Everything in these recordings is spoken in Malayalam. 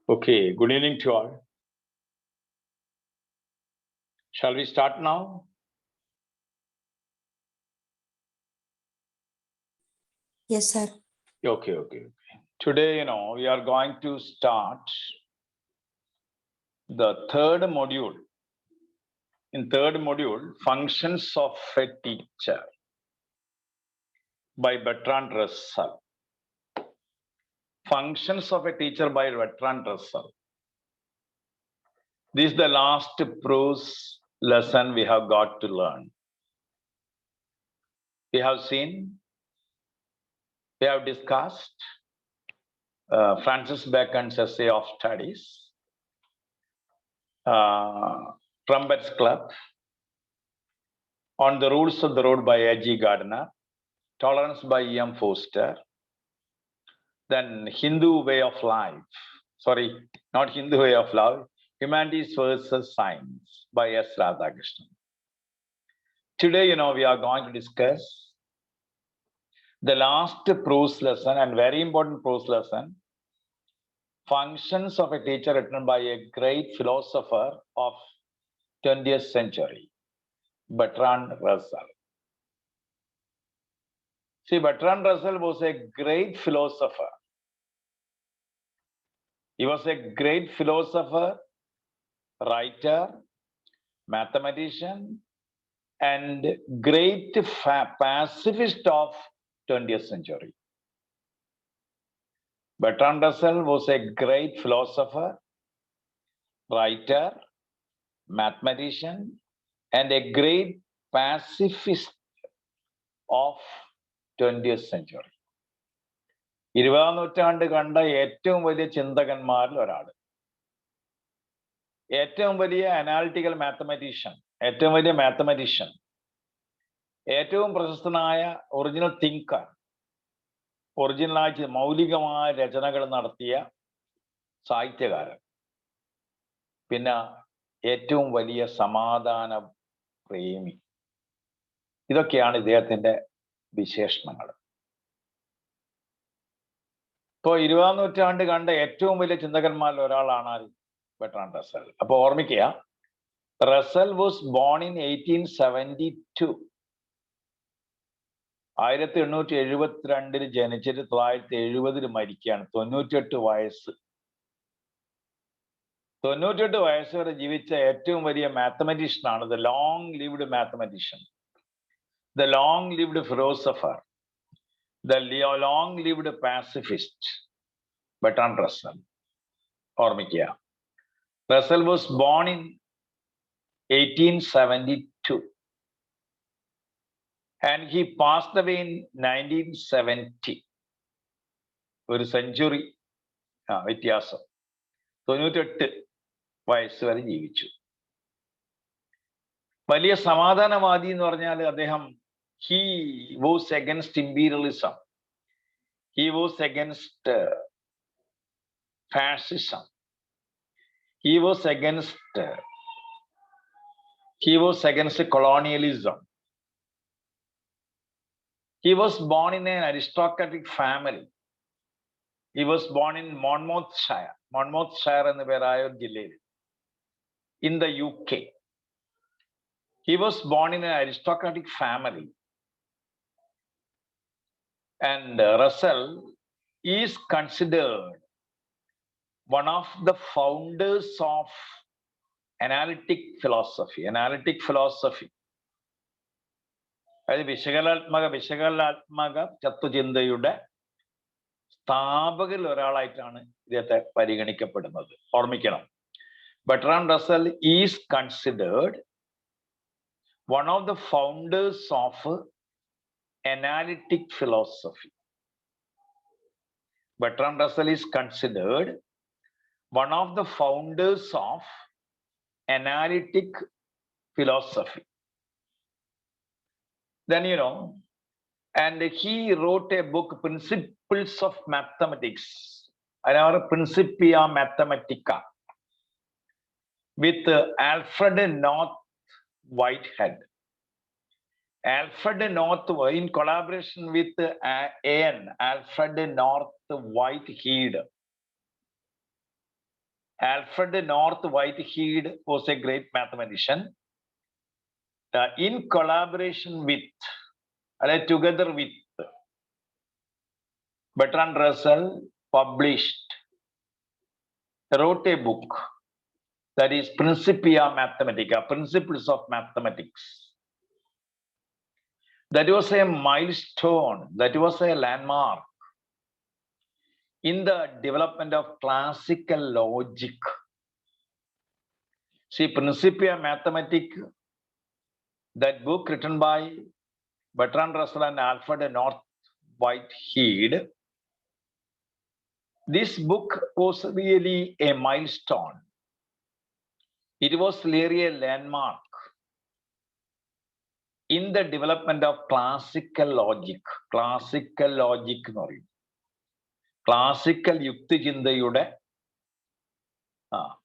Okay, good evening to all. Shall we start now? Yes, sir. Okay. Today, we are going to start the third module. In third module, Functions of a Teacher by Bertrand Russell. Functions of a Teacher by Bertrand Russell. This is the last prose lesson we have got to learn. We have discussed Francis Bacon's essay of studies, Trumpets Club, On the Rules of the Road by A.G. Gardner, Tolerance by E.M. Foster, then Hindu Way of Life. Sorry, not Hindu Way of Life, Humanities versus Science by S. Radhakrishnan. Today, we are going to discuss the last prose lesson and very important prose lesson, Functions of a Teacher, written by a great philosopher of 20th century, Bertrand Russell. See, Bertrand Russell was a great philosopher. He was a great philosopher, writer, mathematician, and great pacifist of 20th century. Bertrand Russell was a great philosopher, writer, mathematician, and a great pacifist of 20th century. 20ാം നൂറ്റാണ്ട് കണ്ട ഏറ്റവും വലിയ ചിന്തകന്മാരിൽ ഒരാൾ, ഏറ്റവും വലിയ അനാലിറ്റിക്കൽ മാത്തമാറ്റീഷ്യൻ, ഏറ്റവും വലിയ മാത്തമാറ്റീഷ്യൻ, ഏറ്റവും പ്രശസ്തനായ ഒറിജിനൽ തിങ്കർ, ഒറിജിനലായി മൗലികമായ രചനകൾ നടത്തിയ സാഹിത്യകാരൻ, പിന്നെ ഏറ്റവും വലിയ സമാധാന പ്രേമി. ഇതൊക്കെയാണ് ഇദ്ദേഹത്തിന്റെ വിശേഷണങ്ങൾ. ഇപ്പോൾ 20ാം നൂറ്റാണ്ട് കണ്ട ഏറ്റവും വലിയ ചിന്തകന്മാരിൽ ഒരാളാണ് ബെർട്രാൻഡ് റസൽ. അപ്പൊ ഓർമ്മിക്കുക, റസൽ വാസ് ബോൺ ഇൻ 1872. 1872 ജനിച്ചിട്ട് 1970 മരിക്കുകയാണ്. 98 വയസ്സ്. 98 വയസ്സ് വരെ ജീവിച്ച ഏറ്റവും വലിയ മാത്തമാറ്റീഷ്യൻ ആണ്. The long lived mathematician, the long lived philosopher, the long lived pacifist, Bertrand Russell. ഓർമ്മിക്കുക, Russell was born in 1872 and he passed away in 1970. ഒരു സെഞ്ചുറി വ്യത്യാസം. 98 വയസ്സ് വരെ ജീവിച്ചു. വലിയ സമാധാനവാദി എന്ന് പറഞ്ഞാൽ അദ്ദേഹം he was against imperialism, he was against fascism, he was against colonialism. He was born in an aristocratic family. He was born in Monmouthshire. Monmouthshire എന്ന് പേരായ ഒരു ജില്ലയിൽ, in the UK. He was born in an aristocratic family. And Russell is considered one of the founders of analytic philosophy. Analytic philosophy, അതായത് വിശകലനാത്മക തത്വചിന്തയുടെ സ്ഥാപകരിൽ ഒരാളായിട്ടാണ് ഇദ്ദേഹത്തെ പരിഗണിക്കപ്പെടുന്നത്. ഓർമ്മിക്കണം, Bertrand Russell is considered one of the founders of analytic philosophy. Bertrand Russell is considered one of the founders of analytic philosophy. Then, and he wrote a book, Principles of Mathematics, another Principia Mathematica, with Alfred North Whitehead. Alfred North, in collaboration with Alfred North Whitehead. Alfred North Whitehead was a great mathematician. In collaboration with, together with Bertrand Russell, wrote a book that is Principia Mathematica, Principles of Mathematics. That was a milestone, that was a landmark in the development of classical logic. See, Principia Mathematica, that book written by Bertrand Russell and Alfred North Whitehead, this book was really a milestone. It was really a landmark in the development of classical logic. Classical logic എന്ന് പറയും. ക്ലാസിക്കൽ യുക്തിചിന്തയുടെ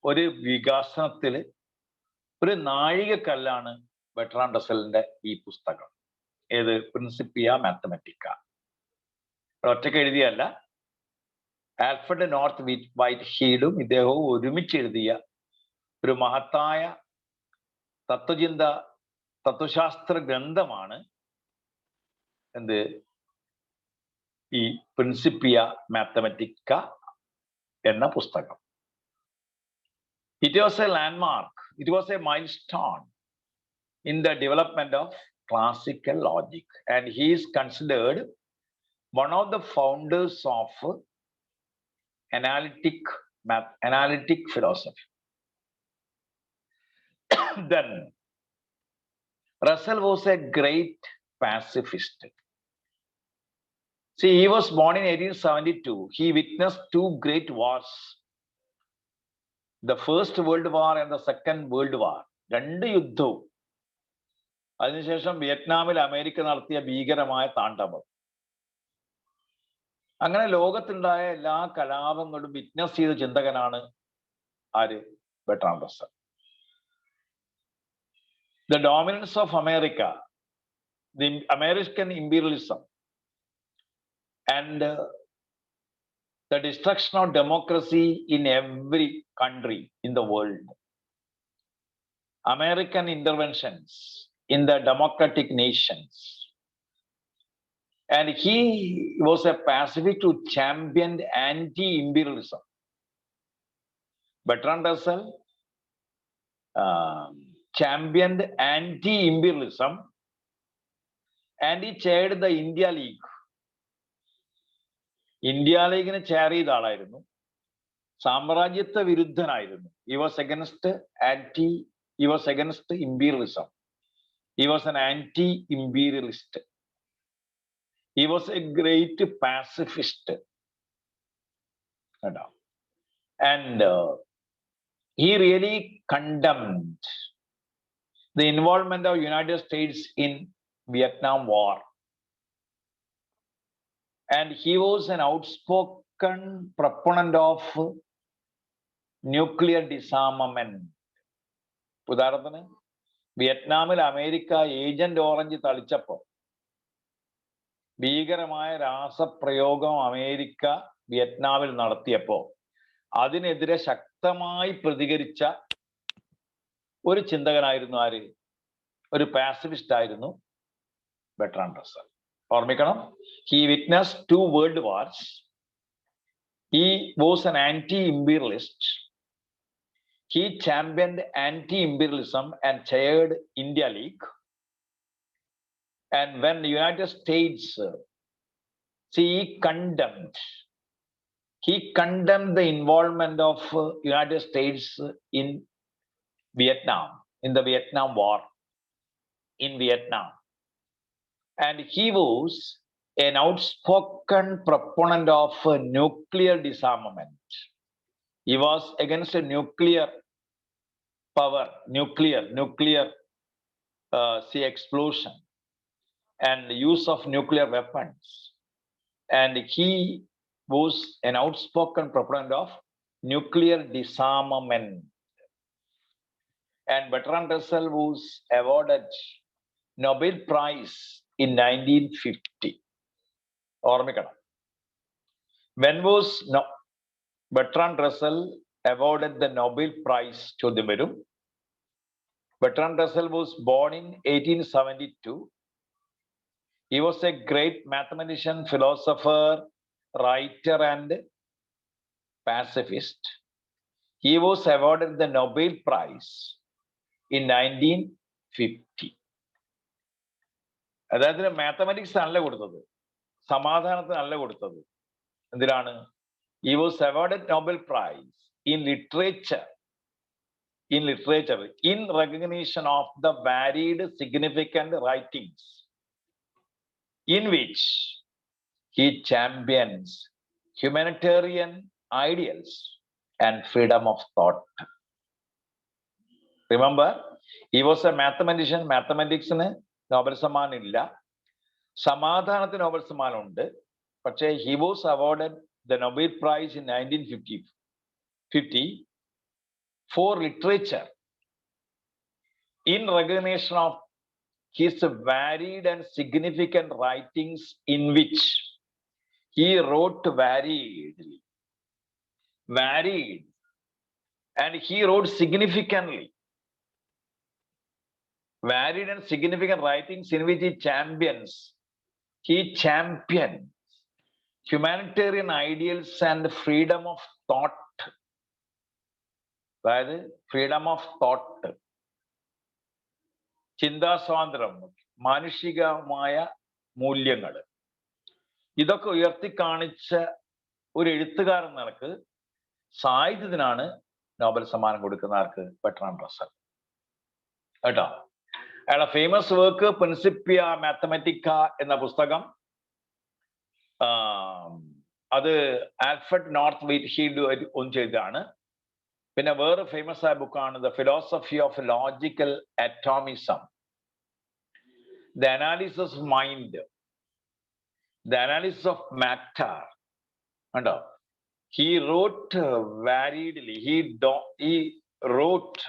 ഒരു വികാസനത്തിൽ ഒരു നാഴികക്കല്ലാണ് ബെർട്രാൻഡ് റസലിന്റെ ഈ പുസ്തകം. ഏത്? Principia Mathematica. ഒറ്റയ്ക്ക് എഴുതിയല്ല, ആൽഫ്രഡ് നോർത്ത് വൈറ്റ്ഹീഡും ഇദ്ദേഹവും ഒരുമിച്ച് എഴുതിയ ഒരു മഹത്തായ തത്വശാസ്ത്ര ഗ്രന്ഥമാണ് എന്ത്? ഈ പ്രിൻസിപ്പിയ മാത്തമാറ്റിക്ക എന്ന പുസ്തകം. It was a landmark, it was a milestone in the development of classical logic, and he is considered one of the founders of analytic philosophy. Then Russell was a great pacifist. See, he was born in 1872. He witnessed two great wars, the First World War and the Second World War. രണ്ട് യുദ്ധവും അതിനുശേഷം വിയറ്റ്നാമിൽ അമേരിക്ക നടത്തിയ ഭീകരമായ താണ്ഡവം. അങ്ങനെ ലോകത്തുണ്ടായ എല്ലാ കലാപങ്ങളും വിറ്റ്നസ് ചെയ്ത ചിന്തകനാണ് ആര്? Bertrand Russell. The dominance of America, the American imperialism, and the destruction of democracy in every country in the world. American interventions in the democratic nations. And he was a pacifist who championed anti-imperialism. Bertrand Russell championed anti-imperialism, and he chaired the India League. India ലീഗിന് ചെയർ ചെയ്ത ആളായിരുന്നു. സാമ്രാജ്യത്വ വിരുദ്ധനായിരുന്നു. He was against imperialism. He was an anti-imperialist. He was a great pacifist. And he really condemned the involvement of United States in Vietnam War. And he was an outspoken proponent of nuclear disarmament. ഉദാഹരണത്തിന് വിയറ്റ്നാമിൽ അമേരിക്ക ഏജന്റ് ഓറഞ്ച് തളിച്ചപ്പോൾ, ഭീകരമായ രാസപ്രയോഗം അമേരിക്ക വിയറ്റ്നാമിൽ നടത്തിയപ്പോൾ അതിനെതിരെ ശക്തമായി പ്രതികരിച്ച ഒരു ചിന്തകനായിരുന്നു ആര്? ഒരു പാസിഫിസ്റ്റ് ആയിരുന്നു ബെർട്രാൻഡ് റസൽ. ഓർമ്മിക്കണം, he witnessed two world wars. He was an anti-imperialist. He championed anti-imperialism and chaired India League. And when the United States, he condemned the involvement of United States in Vietnam, in the Vietnam War in Vietnam. And he was an outspoken proponent of nuclear disarmament. He was against nuclear power, nuclear explosion and use of nuclear weapons. And he was an outspoken proponent of nuclear disarmament. And Bertrand Russell was awarded Nobel Prize in 1950. ഓർമ്മിക്കണം. When was Bertrand Russell awarded the Nobel Prize to the വരും. Bertrand Russell was born in 1872. He was a great mathematician, philosopher, writer, and pacifist. He was awarded the Nobel Prize in 1950. അദ്ദേഹത്തിന് മാത്തമാറ്റിക്സ് അല്ല കൊടുത്തത്, സമാധാനത്തിനല്ല കൊടുത്തത്. എന്തിനാണ്? He was awarded Nobel Prize in literature, in recognition of the varied, significant writings in which he champions humanitarian ideals and freedom of thought. Remember, he was a mathematician. Mathematicsന് നോബൽ സമ്മാനം ഇല്ല, സമാധാനത്തിന് നോബൽ സമ്മാനം ഉണ്ട്. പക്ഷേ he was awarded the Nobel Prize in 1950 for literature in recognition of his varied and significant writings in which he wrote varied, and he wrote significantly. Varied and significant writings in which he championed humanitarian ideals and freedom of thought. അതായത് ഫ്രീഡം ഓഫ് തോട്ട്, ചിന്താസ്വാതന്ത്ര്യം, മാനുഷികമായ മൂല്യങ്ങൾ, ഇതൊക്കെ ഉയർത്തിക്കാണിച്ച ഒരു എഴുത്തുകാരൻ നിലക്ക് സാഹിത്യത്തിനാണ് നോബൽ സമ്മാനം കൊടുക്കുന്ന ആർക്ക്? Bertrand Russell. കേട്ടോ, അയാളുടെ ഫേമസ് വർക്ക് പ്രിൻസിപ്പിയ മാത്തമാറ്റിക്ക എന്ന പുസ്തകം, അത് ആൽഫ്രഡ് നോർത്ത് വീറ്റ്ഹീൽഡ് ഒന്ന് ചെയ്തതാണ്. പിന്നെ വേറെ ഫേമസ് ആയ ബുക്കാണ് the philosophy of logical atomism, the analysis of mind, the analysis of matter. കണ്ടോ, he wrote variedly. He wrote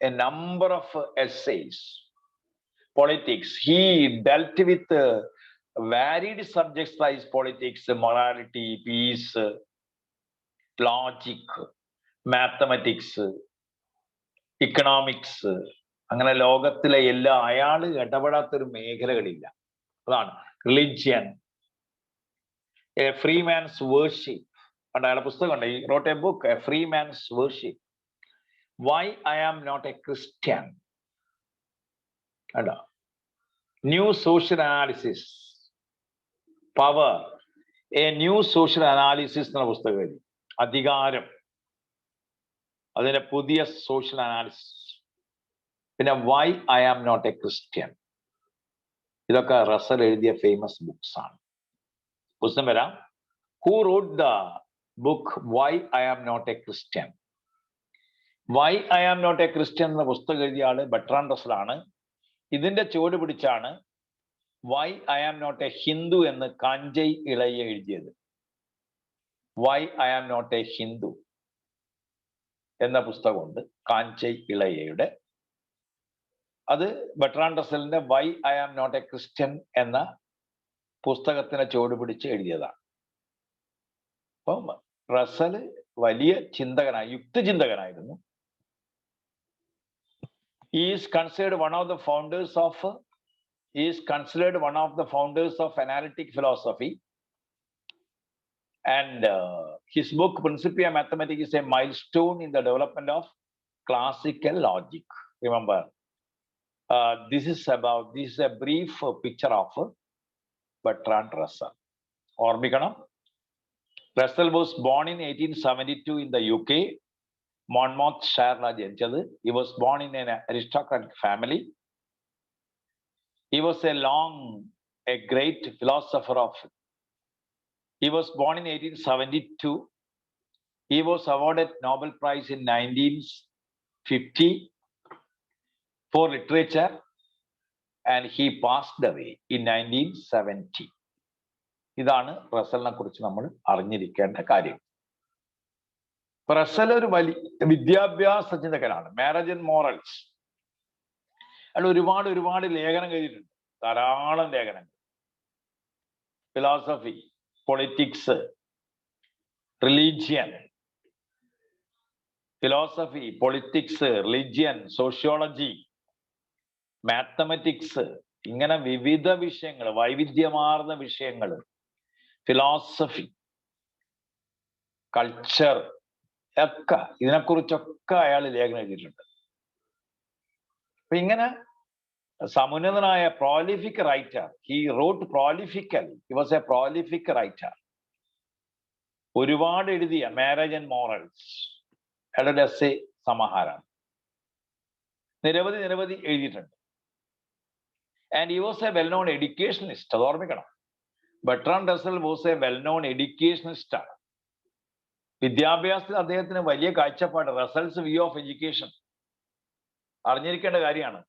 a number of essays. Politics, he dealt with varied subjects like politics, morality, peace, logic, mathematics, economics. അങ്ങനെ ലോകത്തിലെ എല്ലാ അയാൾ ഇടപെടാത്തൊരു മേഖലകളില്ല. അതാണ് religion, a free man's worship. കണ്ട അയാളുടെ പുസ്തകമുണ്ട്, he wrote a book, a free man's worship, why I am not a Christian. കണ്ടോ, new social analysis, power, a new social analysis എന്ന പുസ്തകം എഴുതി. അധികാരം, അതിന്റെ പുതിയ സോഷ്യൽ അനാലിസിസ്. പിന്നെ why I am not a Christian, ഇതൊക്കെ റസൽ എഴുതിയ ഫേമസ് ബുക്സ് ആണ്. പുസ്തകം വരാം. Who wrote the book why I am not a Christian? Why I am not a Christian എന്ന പുസ്തകം എഴുതിയ ആള് ബെർട്രാൻഡ് റസൽ ആണ്. ഇതിന്റെ ചുവട് പിടിച്ചാണ് why I am not a Hindu എന്ന് കാഞ്ചൈ ഇളയ എഴുതിയത്. Why I am not a Hindu എന്ന പുസ്തകമുണ്ട് കാഞ്ചൈ ഇളയയുടെ. അത് ബെർട്രാൻഡ് റസലിന്റെ why I am not a Christian എന്ന പുസ്തകത്തിനെ ചുവട് പിടിച്ച് എഴുതിയതാണ്. അപ്പം റസല് വലിയ ചിന്തകനായി, യുക്തിചിന്തകനായിരുന്നു. He is considered one of the founders of analytic philosophy, and his book Principia Mathematica is a milestone in the development of classical logic. Remember, this is a brief picture of Bertrand Russell. ഓർമ്മിക്കണം, Russell was born in 1872 in the UK. Monmouthshire ജനിച്ചത്. He was born in an aristocratic family. He was a great philosopher of. He was born in 1872. He was awarded Nobel Prize in 1950 for literature, and he passed away in 1970. ഇതാണ് റസലിനെ കുറിച്ച് നമ്മൾ അറിഞ്ഞിരിക്കേണ്ട കാര്യം. റസൽ ഒരു വലിയ വിദ്യാഭ്യാസ ചിന്തകനാണ്. മാരേജ് ആൻഡ് മോറൽസ്, അയാൾ ഒരുപാട് ലേഖനം എഴുതിയിട്ടുണ്ട്, ധാരാളം ലേഖനങ്ങൾ. Philosophy, politics, religion, philosophy, politics, religion, sociology, mathematics, ഇങ്ങനെ വിവിധ വിഷയങ്ങൾ, വൈവിധ്യമാർന്ന വിഷയങ്ങൾ, ഫിലോസഫി, കൾച്ചർ ഒക്കെ, ഇതിനെക്കുറിച്ചൊക്കെ അയാൾ ലേഖനം എഴുതിയിട്ടുണ്ട്. അപ്പൊ ഇങ്ങനെ സമുന്നതനായ prolific writer, he wrote prolifically, he was a prolific writer. ഒരുപാട് എഴുതിയ മാരേജ് ആൻഡ് മോറൽസ് അയാളുടെ എസ്സേ സമാഹാരമാണ്. നിരവധി എഴുതിയിട്ടുണ്ട്. And he was a well known educationist. അത് ഓർമ്മിക്കണം. Bertrand Russell was a well known educationist ആണ്. വിദ്യാഭ്യാസത്തിൽ അദ്ദേഹത്തിന് വലിയ കാഴ്ചപ്പാട്. റസൽസ് വ്യൂ ഓഫ് എഡ്യൂക്കേഷൻ അറിഞ്ഞിരിക്കേണ്ട കാര്യമാണ്.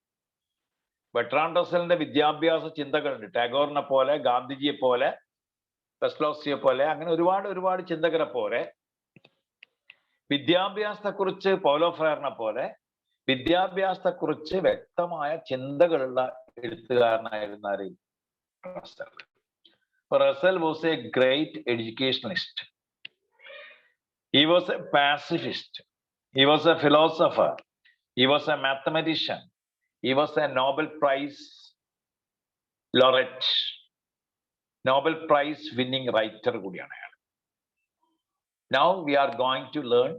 ബെർട്രാൻഡ് റസലിന്റെ വിദ്യാഭ്യാസ ചിന്തകളുണ്ട്. ടാഗോറിനെ പോലെ, ഗാന്ധിജിയെ പോലെ, പെസ്ലോസിയെ പോലെ, അങ്ങനെ ഒരുപാട് ചിന്തകരെ പോലെ, വിദ്യാഭ്യാസത്തെക്കുറിച്ച് പൗലോ ഫ്രയറിനെ പോലെ വിദ്യാഭ്യാസത്തെക്കുറിച്ച് വ്യക്തമായ ചിന്തകളുള്ള എഴുത്തുകാരനായിരുന്ന Russell. Russell was a great educationist. He was a pacifist. He was a philosopher. He was a mathematician. He was a Nobel Prize laureate. Nobel Prize winning writer കൂടിയാണ് അയാൾ. Now we are going to learn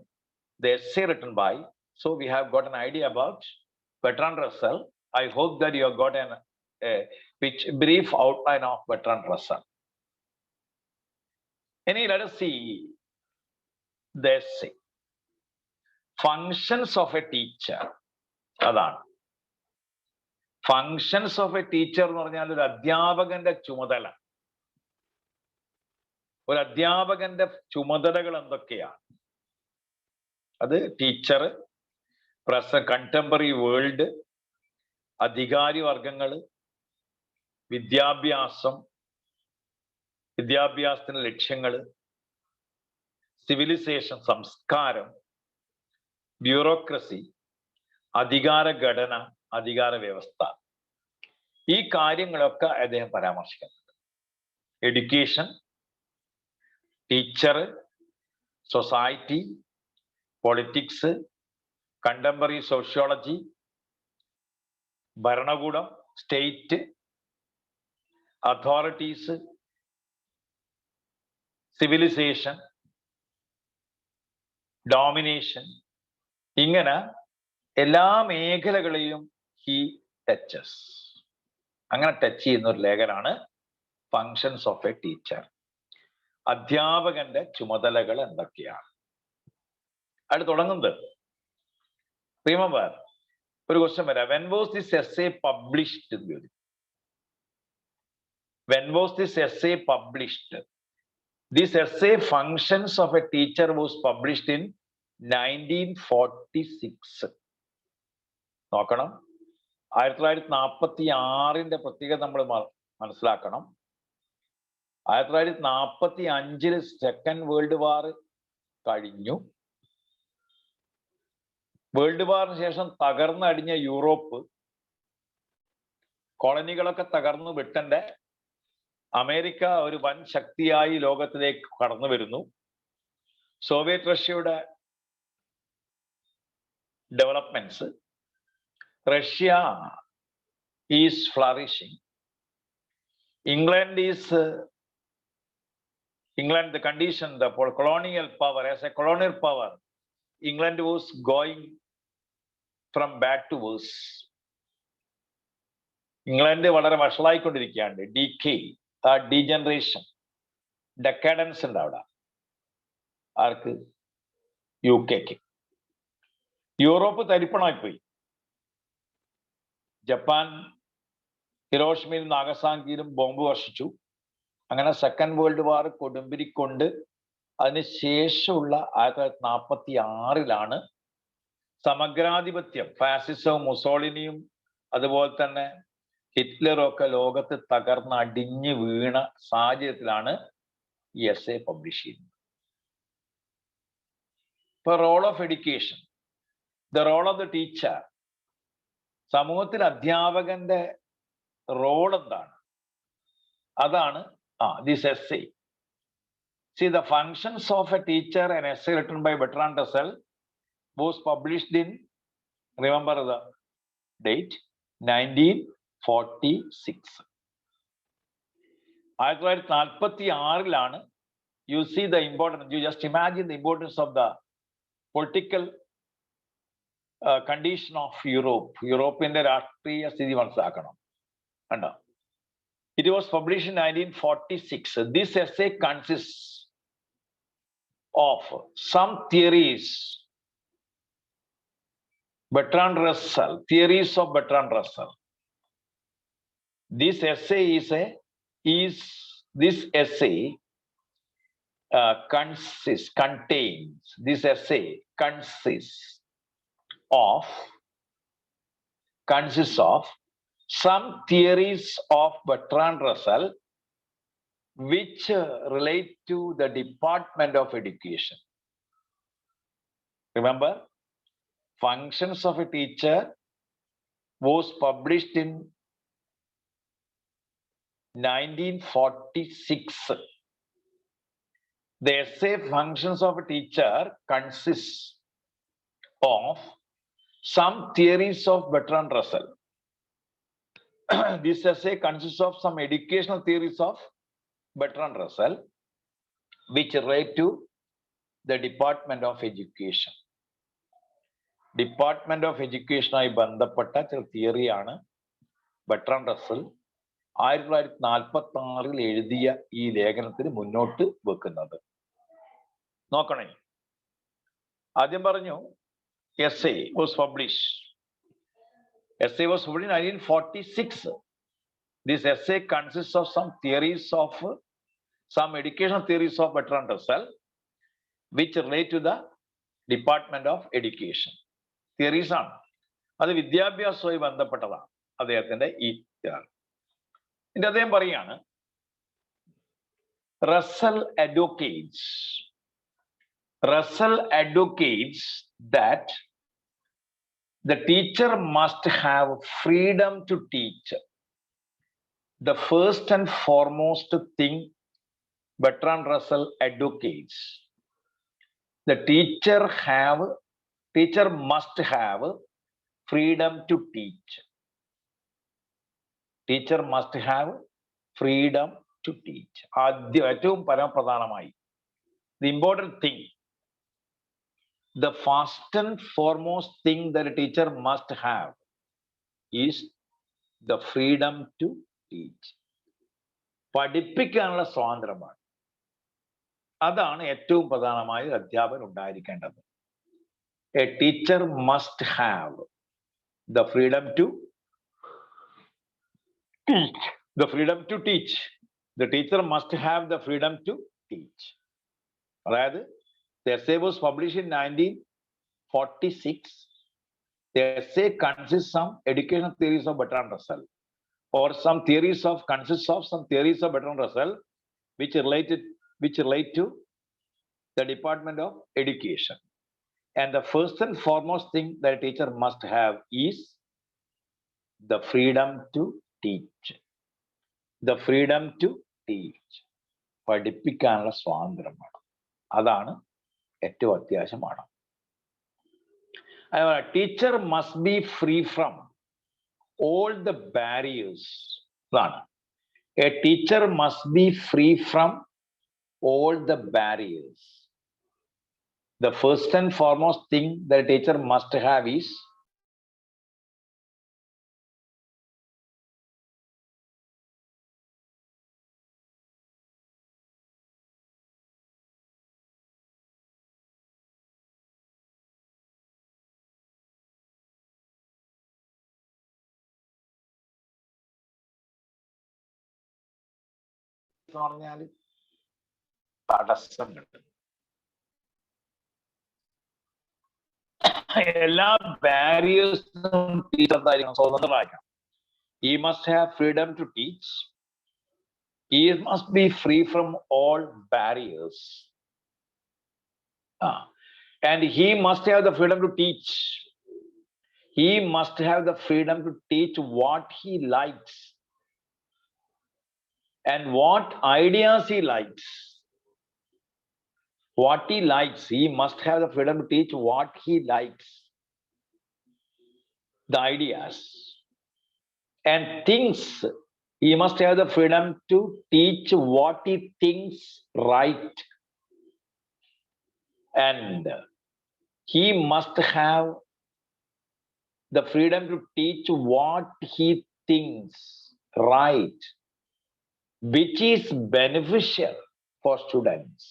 the essay written by. So we have got an idea about Bertrand Russell. I hope that you have got a brief outline of Bertrand Russell. Let us see the essay. Functions of a teacher. അതാണ് ഫങ്ഷൻസ് ഓഫ് എ ടീച്ചർ എന്ന് പറഞ്ഞാൽ ഒരു അധ്യാപകന്റെ ചുമതല. ഒരു അധ്യാപകന്റെ ചുമതലകൾ എന്തൊക്കെയാണ്? അത് ടീച്ചർ, കണ്ടംപററി വേൾഡ്, അധികാരി വർഗങ്ങൾ, വിദ്യാഭ്യാസം, വിദ്യാഭ്യാസത്തിന്റെ ലക്ഷ്യങ്ങൾ, സിവിലൈസേഷൻ, സംസ്കാരം, ബ്യൂറോക്രസി, അധികാര ഘടന, അധികാര വ്യവസ്ഥ, ഈ കാര്യങ്ങളൊക്കെ അദ്ദേഹം പരാമർശിക്കുന്നുണ്ട്. Education, teacher, society, politics, contemporary sociology, ഭരണകൂടം, സ്റ്റേറ്റ്, അതോറിറ്റീസ്, സിവിലൈസേഷൻ, ഡോമിനേഷൻ, ഇങ്ങനെ എല്ലാ മേഖലകളെയും ഹി ടച്ചസ്. അങ്ങനെ ടച്ച് ചെയ്യുന്ന ഒരു ലേഖനാണ് ഫങ്ഷൻസ് ഓഫ് എ ടീച്ചർ. അധ്യാപകന്റെ ചുമതലകൾ എന്തൊക്കെയാണ്? അത് തുടങ്ങുന്നത്, റിമെമ്പർ, ഒരു ക്വസ്റ്റ്യൻ വരാം. When was this essay published എന്ന് ചോദിക്കും. When was this essay published? This essay, Functions of a Teacher, was published in 1946. നോക്കണം, 1946 പ്രത്യേകത നമ്മൾ മനസ്സിലാക്കണം. 1945 സെക്കൻഡ് വേൾഡ് വാർ കഴിഞ്ഞു. വേൾഡ് വാറിന് ശേഷം തകർന്നടിഞ്ഞ യൂറോപ്പ്, കോളനികളൊക്കെ തകർന്നു, ബ്രിട്ടന്റെ, അമേരിക്ക ഒരു വൻ ശക്തിയായി ലോകത്തിലേക്ക് കടന്നു വരുന്നു. സോവിയറ്റ് റഷ്യയുടെ developments, Russia is flourishing, England, the condition, the colonial power, as a colonial power, England was going from bad to worse. England വളരെ വഷളായിക്കൊണ്ടിരിക്കുകയാണ്. ഡീകേ, ഡീജനറേഷൻ, ഡെക്കാഡൻസ് ഉണ്ട് അവിടെ. ആർക്ക്? UK. യൂറോപ്പ് തരിപ്പണമായിപ്പോയി. ജപ്പാൻ ഹിരോഷിമയിലും നാഗസാക്കിയിലും ബോംബ് വർഷിച്ചു. അങ്ങനെ സെക്കൻഡ് വേൾഡ് വാർ കൊടുമ്പിരിക്കൊണ്ട് അതിന് ശേഷമുള്ള 1946 സമഗ്രാധിപത്യം, ഫാസിസവും മുസോളിനിയും അതുപോലെ തന്നെ ഹിറ്റ്ലറും ഒക്കെ ലോകത്ത് തകർന്ന് അടിഞ്ഞു വീണ സാഹചര്യത്തിലാണ് ഈ എസ്സേ പബ്ലിഷ് ചെയ്യുന്നത്. ഇപ്പൊ role of education, the role of the teacher, സമൂഹത്തിൽ അധ്യാപകന്റെ റോൾ എന്താണ്? അതാണ് this essay. See, the functions of a teacher, an essay written by Bertrand Russell, was published in, remember the date, 1946. 1946-ലാണ് you see the importance, you just imagine the importance of the political condition of Europe. യൂറോപ്പിന്റെ രാഷ്ട്രീയ സ്ഥിതി മനസ്സിലാക്കണം. കണ്ടോ? It was published in 1946. This essay consists of some theories, Bertrand Russell, theories of Bertrand Russell. This essay consists of some theories of Bertrand Russell which relate to the Department of Education. Remember, Functions of a Teacher was published in 1946. The essay Functions of a Teacher consists of some theories of Bertrand Russell. This essay consists of some educational theories of Bertrand Russell which relate to the Department of Education. Department of Education ആയി ബന്ധപ്പെട്ട ചില തിയറിയാണ് ബെട്രാൻഡ് റസൽ 1946 എഴുതിയ ഈ ലേഖനത്തിന് മുന്നോട്ട് വെക്കുന്നത്. നോക്കണേ, ആദ്യം പറഞ്ഞു essay was published in 1946. This essay consists of some theories of some educational theories of Bertrand Russell which relate to the Department of Education. Theories ആണ്, അത് വിദ്യാഭ്യാസവുമായി ബന്ധപ്പെട്ടതാണ് അദ്ദേഹത്തിന്റെ ഈ theory. എന്നിട്ട് അദ്ദേഹം പറയാണ്, Russell advocates that the teacher must have freedom to teach. The first and foremost thing Bertrand Russell advocates, the teacher must have freedom to teach. Teacher must have freedom to teach. ഏറ്റവും പരമപ്രധാനമായി, the important thing, the first and foremost thing that a teacher must have is the freedom to teach. പഠിപ്പിക്കാനുള്ള സ്വാതന്ത്ര്യമാണ്. അതാണ് ഏറ്റവും പ്രധാനമായി അധ്യാപകൻ ഉണ്ടായിരിക്കേണ്ടത്. A teacher must have the freedom to teach. The freedom to teach. The teacher must have the freedom to teach. അതായത് the essay was published in 1946. The essay consists of some educational theories of Bertrand Russell, or some theories of Bertrand Russell which relate to the Department of Education. And the first and foremost thing that a teacher must have is the freedom to teach. The freedom to teach. പഠിപ്പിക്കാനുള്ള സ്വാതന്ത്ര്യമാണ്. അതാണ് ഏറ്റവും അത്യാവശ്യമാണ്. A teacher must be free from all the barriers. A teacher must be free from all the barriers. The first and foremost thing that a teacher must have is തടസ്സമുണ്ട്. എല്ലാ ബാരിയേഴ്സും teacher സ്വതന്ത്രമായിരിക്കണം. He must have freedom to teach. He must be free from all barriers. And he must have the freedom to teach. He must have the freedom to teach what he likes and what ideas he likes. what he likes. He must have the freedom to teach what he likes, the ideas and things. He must have the freedom to teach what he thinks right, and he must have the freedom to teach what he thinks right, which is beneficial for students.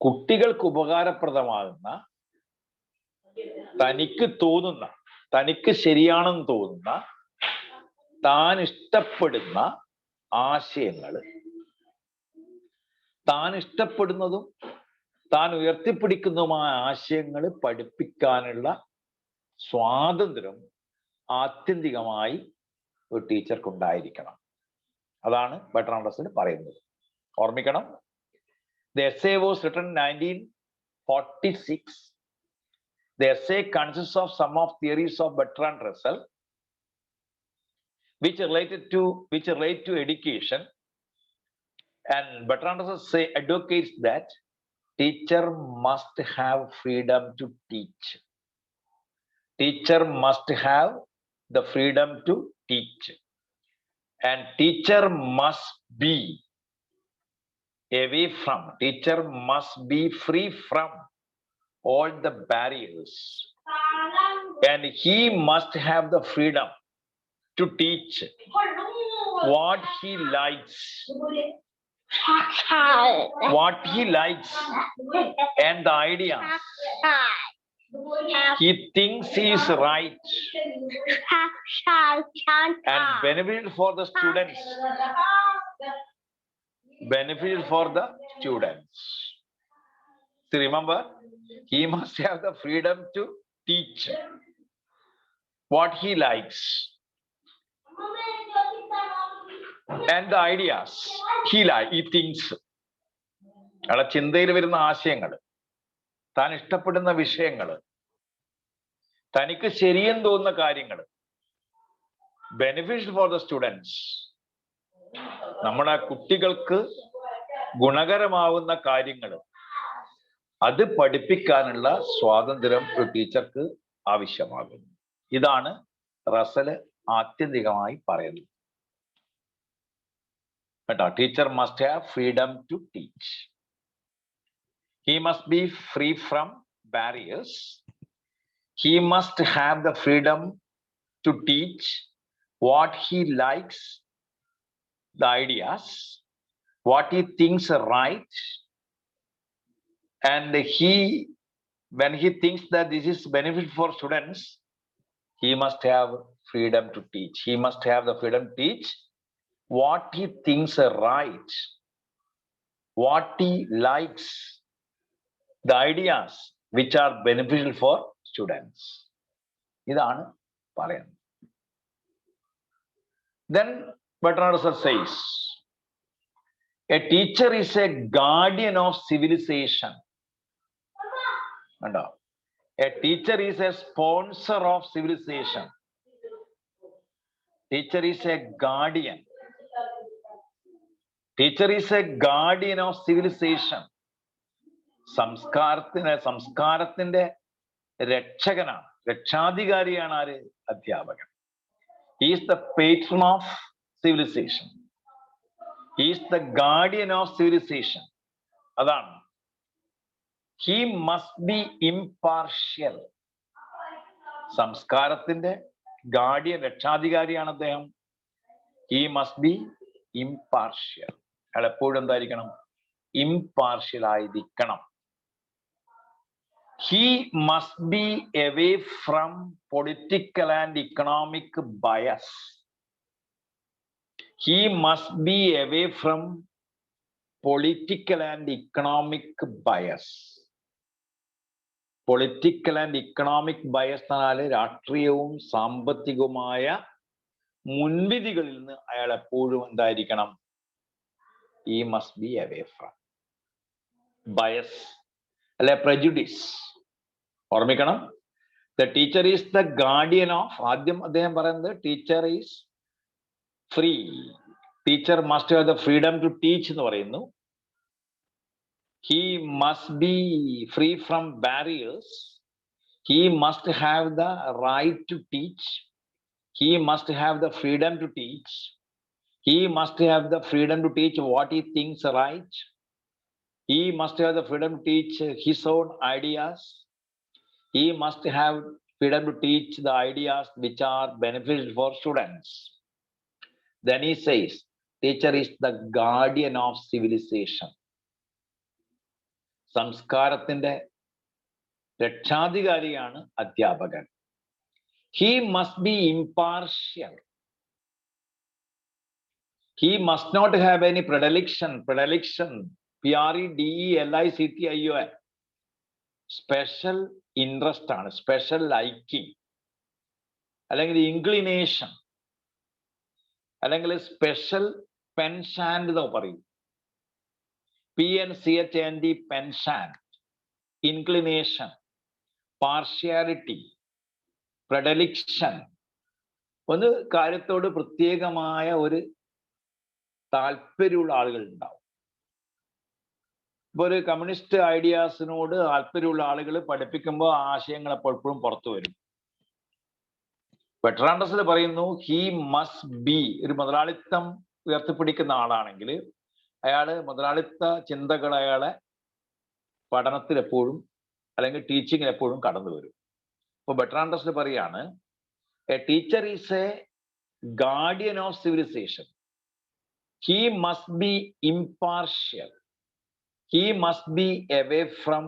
കുട്ടികൾക്ക് ഉപകാരപ്രദമാകുന്ന, തനിക്ക് തോന്നുന്ന, തനിക്ക് ശരിയാണെന്ന് തോന്നുന്ന, താൻ ഇഷ്ടപ്പെടുന്ന ആശയങ്ങൾ, താൻ ഇഷ്ടപ്പെടുന്നതും താൻ ഉയർത്തിപ്പിടിക്കുന്നതുമായ ആശയങ്ങൾ പഠിപ്പിക്കാനുള്ള സ്വാതന്ത്ര്യം ആത്യന്തികമായി ഒരു ടീച്ചർക്ക് ഉണ്ടായിരിക്കണം. അതാണ് ബർട്രാൻഡ് റസ്സൽ പറയുന്നത്. ഓർമ്മിക്കണം, the essay was written in 1946. The essay consists of some of theories of Bertrand Russell which relate to education, and Bertrand Russell advocates that teacher must have freedom to teach. Teacher must have the freedom to teach, and teacher must be away from, teacher must be free from all the barriers, and he must have the freedom to teach what he likes, and the ideas he thinks is right and beneficial for the students. Beneficial for the students. So remember, he must have the freedom to teach what he likes and the ideas he thinks. അയാളെ ചിന്തയിൽ വരുന്ന ആശയങ്ങൾ, താൻ ഇഷ്ടപ്പെടുന്ന വിഷയങ്ങൾ, തനിക്ക് ശരിയെന്ന് തോന്നുന്ന കാര്യങ്ങൾ, beneficial for the students. നമ്മുടെ കുട്ടികൾക്ക് ഗുണകരമാവുന്ന കാര്യങ്ങൾ, അത് പഠിപ്പിക്കാനുള്ള സ്വാതന്ത്ര്യം ഒരു ടീച്ചർക്ക് ആവശ്യമാകുന്നു. ഇതാണ് റസൽ ആത്യന്തികമായി പറയുന്നത്. കേട്ടോ, teacher must have freedom to teach. He must be free from barriers. He must have the freedom to teach what he likes, the ideas, what he thinks are right, and when he thinks that this is beneficial for students, he must have freedom to teach. He must have the freedom to teach what he thinks are right, what he likes, the ideas which are beneficial for students. ഇതാണ് പറയുന്നത്. Then Bertrand Russell says, a teacher is a guardian of civilization. And a teacher is a sponsor of civilization. Teacher is a guardian. Teacher is a guardian of civilization. സംസ്കാരത്തിന്റെ രക്ഷകനാണ്, രക്ഷാധികാരിയാണ് ആര്? അധ്യാപകൻ. He is the patron of civilization. He is the guardian of civilization. അതാണ്. He must be impartial. സംസ്കാരത്തിന്റെ ഗാർഡിയൻ, രക്ഷാധികാരിയാണ് അദ്ദേഹം. He must be impartial. അയാൾ എപ്പോഴും എന്തായിരിക്കണം? impartial ആയിരിക്കണം. He must be away from political and economic bias. He must be away from political and economic bias. Political and economic bias എന്നാൽ രാഷ്ട്രീയവും സാമ്പത്തികവുമായ മുൻവിധികളിൽ നിന്ന് അയാൾ എപ്പോഴും എന്തായിരിക്കണം? He must be away from bias അല്ലെ prejudice. ഓർമ്മിക്കണം, the teacher is the guardian of, ആദ്യം അദ്ദേഹം പറയുന്നത് teacher is free. Teacher must have the freedom to teach എന്ന് പറയുന്നു. He must be free from barriers. He must have the right to teach. He must have the freedom to teach. He must have the freedom to teach what he thinks right. He must have the freedom to teach his own ideas. He must have freedom to teach the ideas which are beneficial for students. Then he says, teacher is the guardian of civilization. സംസ്കാരത്തിന്റെ രക്ഷാധികാരിയാണ് അധ്യാപകൻ. He must be impartial. He must not have any predilection, PREDELICTION. Special interest ആണ്, സ്പെഷ്യൽ ലൈക്കിങ്, അല്ലെങ്കിൽ ഇൻക്ലിനേഷൻ, അല്ലെങ്കിൽ സ്പെഷ്യൽ പെൻഷാൻഡ് എന്ന് പറയും. PNCHAND, penchant, inclination, partiality, predilection. ഒന്ന് കാര്യത്തോട് പ്രത്യേകമായ ഒരു താല്പര്യമുള്ള ആളുകൾ ഉണ്ടാവും. ഇപ്പൊ ഒരു കമ്മ്യൂണിസ്റ്റ് ഐഡിയാസിനോട് താല്പര്യമുള്ള ആളുകൾ പഠിപ്പിക്കുമ്പോൾ ആശയങ്ങൾ എപ്പോഴും പുറത്തു വരും. പെട്രാണ്ടസിൽ പറയുന്നു, ഹി മസ്റ്റ് ബി, ഒരു മുതലാളിത്തം ഉയർത്തിപ്പിടിക്കുന്ന ആളാണെങ്കിൽ അയാള് മുതലാളിത്ത ചിന്തകൾ അയാളെ പഠനത്തിൽ എപ്പോഴും അല്ലെങ്കിൽ ടീച്ചിങ്ങിൽ എപ്പോഴും കടന്നു വരും. ഇപ്പൊ ബെട്രാണ്ടസിൽ പറയാണ്, a teacher is a guardian of civilisation. He must be impartial. He must be away from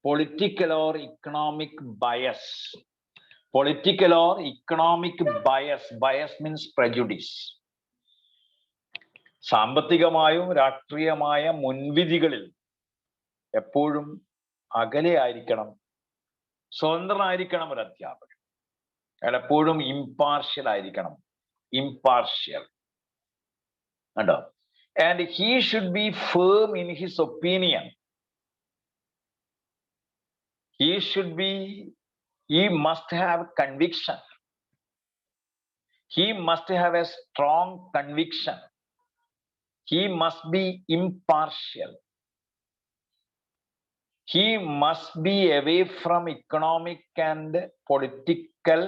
political or economic bias. Political or economic bias. Bias means prejudice. സാമ്പത്തികമായും രാഷ്ട്രീയമായ മുൻവിധികളിൽ എപ്പോഴും അകലെയായിരിക്കണം, സ്വതന്ത്രനായിരിക്കണം ഒരു അധ്യാപകൻ. അയാൾ എപ്പോഴും ഇംപാർഷ്യൽ ആയിരിക്കണം. ഇംപാർഷ്യൽ കണ്ടോ? And he should be firm in his opinion. He must have conviction. He must have a strong conviction. He must be impartial. He must be away from economic and political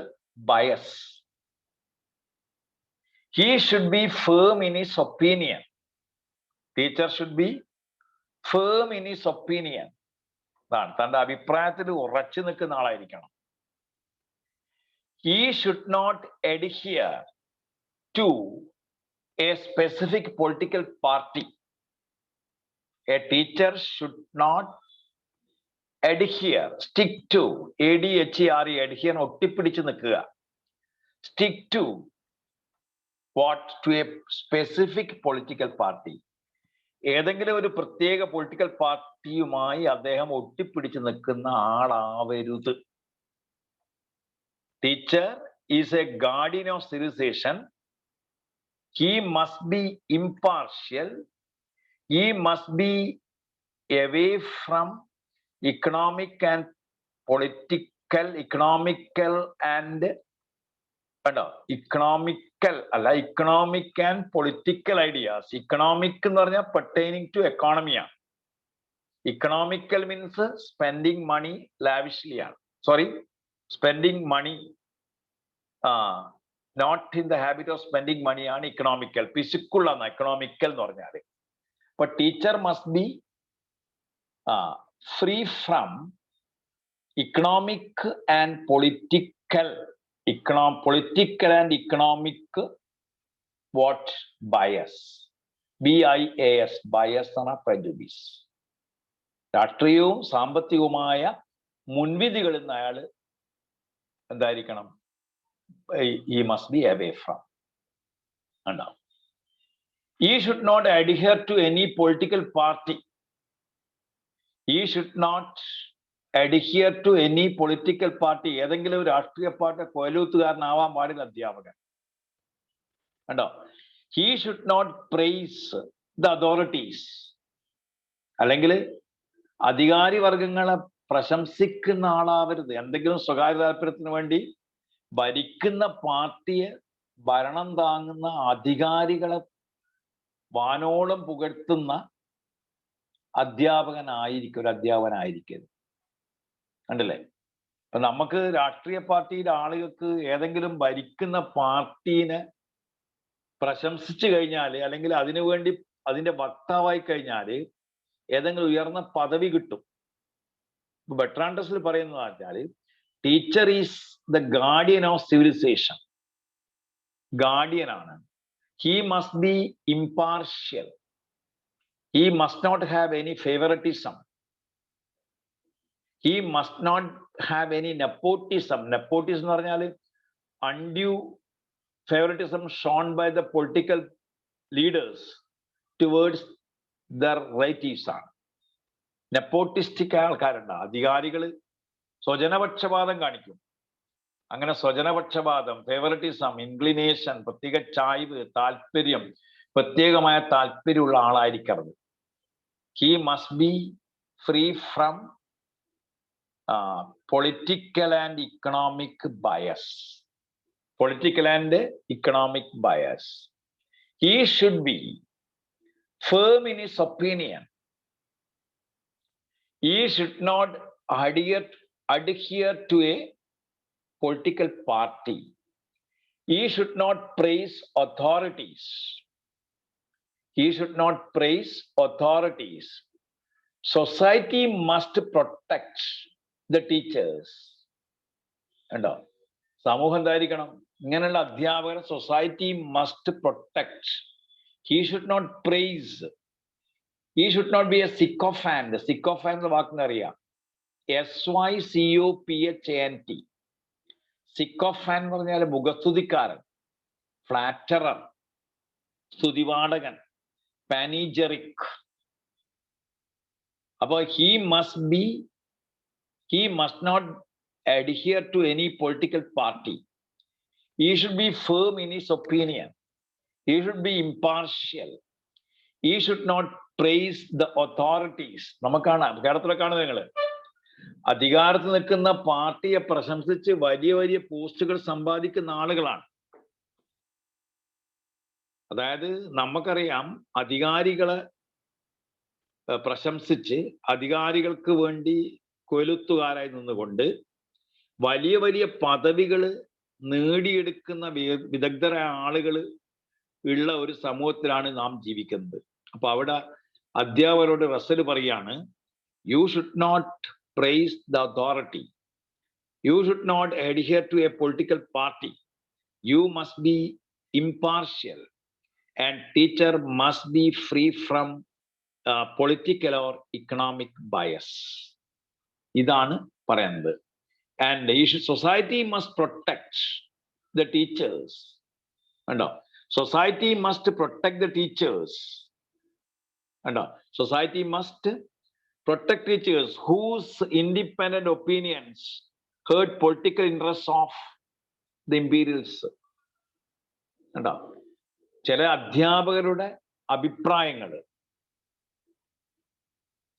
bias. He should be firm in his opinion. Teacher should be firm in his opinion. തന്റെ അഭിപ്രായത്തിൽ ഉറച്ചു നിൽക്കുന്ന ആളായിരിക്കണം. He should not adhere to a specific political party. A teacher should not adhere, stick to, ADHERE, adhere, ഒട്ടിപ്പിടിച്ച് നിൽക്കുക. Stick to what? To a specific political party. ഏതെങ്കിലും ഒരു പ്രത്യേക പൊളിറ്റിക്കൽ പാർട്ടിയുമായി അദ്ദേഹം ഒട്ടിപ്പിടിച്ച് നിൽക്കുന്ന ആളാവരുത്. Teacher is a guardian of civilisation. He must be impartial. He must be away from economical and political ideas. Economic എന്ന് പറഞ്ഞാൽ പെർട്ടൈനിങ് ടു എക്കോണമിയാണ്. Economical means spending money lavishly ആണ്. Spending money, not in the habit of spending money ആണ് ഇക്കണോമിക്കൽ. പിശുക്കുള്ളതാണ് എക്കണോമിക്കൽ എന്ന് പറഞ്ഞാൽ. അപ്പൊ teacher must be free from economic and political and economic what? Bias. BIAS, bias ആണ് prejudice. രാഷ്ട്രീയവും സാമ്പത്തികവുമായ മുൻവിധികളിൽ നിന്ന് അയാൾ എന്തായിരിക്കണം? He must be away from. ഉണ്ടാവും. He should not adhere to any political party. He should not adhere to any political party. ഏതെങ്കിലും ഒരു രാഷ്ട്രീയ പാർട്ടി കൊലൂത്തുകാരനാവാൻ പാടില്ല അധ്യാപകൻ. കണ്ടോ? He should not praise the authorities. അല്ലെങ്കിൽ അധികാരി വർഗങ്ങളെ പ്രശംസിക്കുന്ന ആളാവരുത്. എന്തെങ്കിലും സ്വകാര്യ താല്പര്യത്തിന് വേണ്ടി ഭരിക്കുന്ന പാർട്ടിയെ, ഭരണം താങ്ങുന്ന അധികാരികളെ വാനോളം പുകഴ്ത്തുന്ന അധ്യാപകനായിരിക്കരുത്. കണ്ടില്ലേ? അപ്പൊ നമുക്ക് രാഷ്ട്രീയ പാർട്ടിയിലെ ആളുകൾക്ക് ഏതെങ്കിലും ഭരിക്കുന്ന പാർട്ടീനെ പ്രശംസിച്ചു കഴിഞ്ഞാൽ, അല്ലെങ്കിൽ അതിനുവേണ്ടി അതിന്റെ വക്താവായി കഴിഞ്ഞാൽ ഏതെങ്കിലും ഉയർന്ന പദവി കിട്ടും. ബെർട്രാൻഡ് റസ്സൽ പറയുന്നത് വെച്ചാൽ, teacher is the guardian of civilization. Guardian ആണ്. He must be impartial. He must not have any favouritism. He must not have any nepotism. Nepotism എന്ന് പറഞ്ഞാൽ undue favouritism shown by the political leaders towards their relatives ആണ്. നെപ്പോട്ടിസ്റ്റിക് ആൾക്കാരുണ്ട്, അധികാരികൾ സ്വജനപക്ഷപാതം കാണിക്കും. അങ്ങനെ സ്വജനപക്ഷപാതം, ഫേവറിറ്റിസം, ഇൻക്ലിനേഷൻ, പ്രത്യേക ചായ്വ്, താല്പര്യം, പ്രത്യേകമായ താല്പര്യമുള്ള ആളായിരിക്കരുത്. He must be free from political and economic bias. Political and economic bias. He should be firm in his opinion. He should not adhere to a political party. He should not praise authorities. He should not praise authorities. Society must protect the teachers. കണ്ടോ? സമൂഹം എന്തായിരിക്കണം? ഇങ്ങനെയുള്ള അധ്യാപകരെ society must protect. He should not praise. He should not be a sycophant. Sycophant എന്ന വാക്കിന് അറിയാം. SYCOPHANT. സിക്കോഫാൻ എന്ന് പറഞ്ഞാൽ മുഖസ്തുതിക്കാരൻ, ഫ്ലാറ്ററർ, സ്തുതിവാടകൻ, പാനീജറിക്. അപ്പൊ he must not adhere to any political party. He should be firm in his opinion. He should be impartial. He should not praise the authorities. നമുക്കാണ് കേരളത്തിലൊക്കെ കാണുന്നത്, നിങ്ങൾ അധികാരത്തിൽ നിൽക്കുന്ന പാർട്ടിയെ പ്രശംസിച്ച് വലിയ വലിയ പോസ്റ്റുകൾ സമ്പാദിക്കുന്ന ആളുകളാണ്. അതായത് നമുക്കറിയാം, അധികാരികളെ പ്രശംസിച്ച് അധികാരികൾക്ക് വേണ്ടി കൊലുത്തുകാരായി നിന്നുകൊണ്ട് വലിയ വലിയ പദവികൾ നേടിയെടുക്കുന്ന വിദഗ്ധരായ ആളുകൾ ഉള്ള ഒരു സമൂഹത്തിലാണ് നാം ജീവിക്കുന്നത്. അപ്പൊ അവിടെ അധ്യാപകരോട് റസ്സൽ പറയാണ്, you should not praise the authority. You should not adhere to a political party. You must be impartial, and teacher must be free from political or economic bias. ഇതാണ് പറയുന്നത്. And society must protect the teachers. കണ്ടോ? Society must protect the teachers. കണ്ടോ? Society must protect teachers whose independent opinions hurt political interests of the imperials. കണ്ടോ? ചില അധ്യാപകരുടെ അഭിപ്രായങ്ങൾ.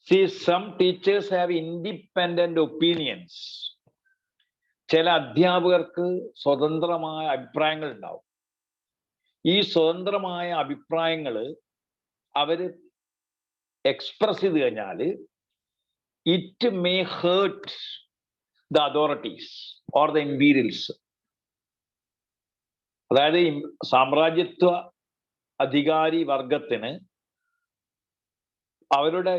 See, some teachers have independent opinions. ചില അധ്യാപകർക്ക് സ്വതന്ത്രമായ അഭിപ്രായങ്ങൾ ഉണ്ടാവും. ഈ സ്വതന്ത്രമായ അഭിപ്രായങ്ങൾ അവര് എക്സ്പ്രസ് ചെയ്ത് കഴിഞ്ഞാൽ it may hurt the authorities or the imperials. അതായത് സാമ്രാജ്യത്വ അധികാരി വർഗത്തിന് അവരുടെ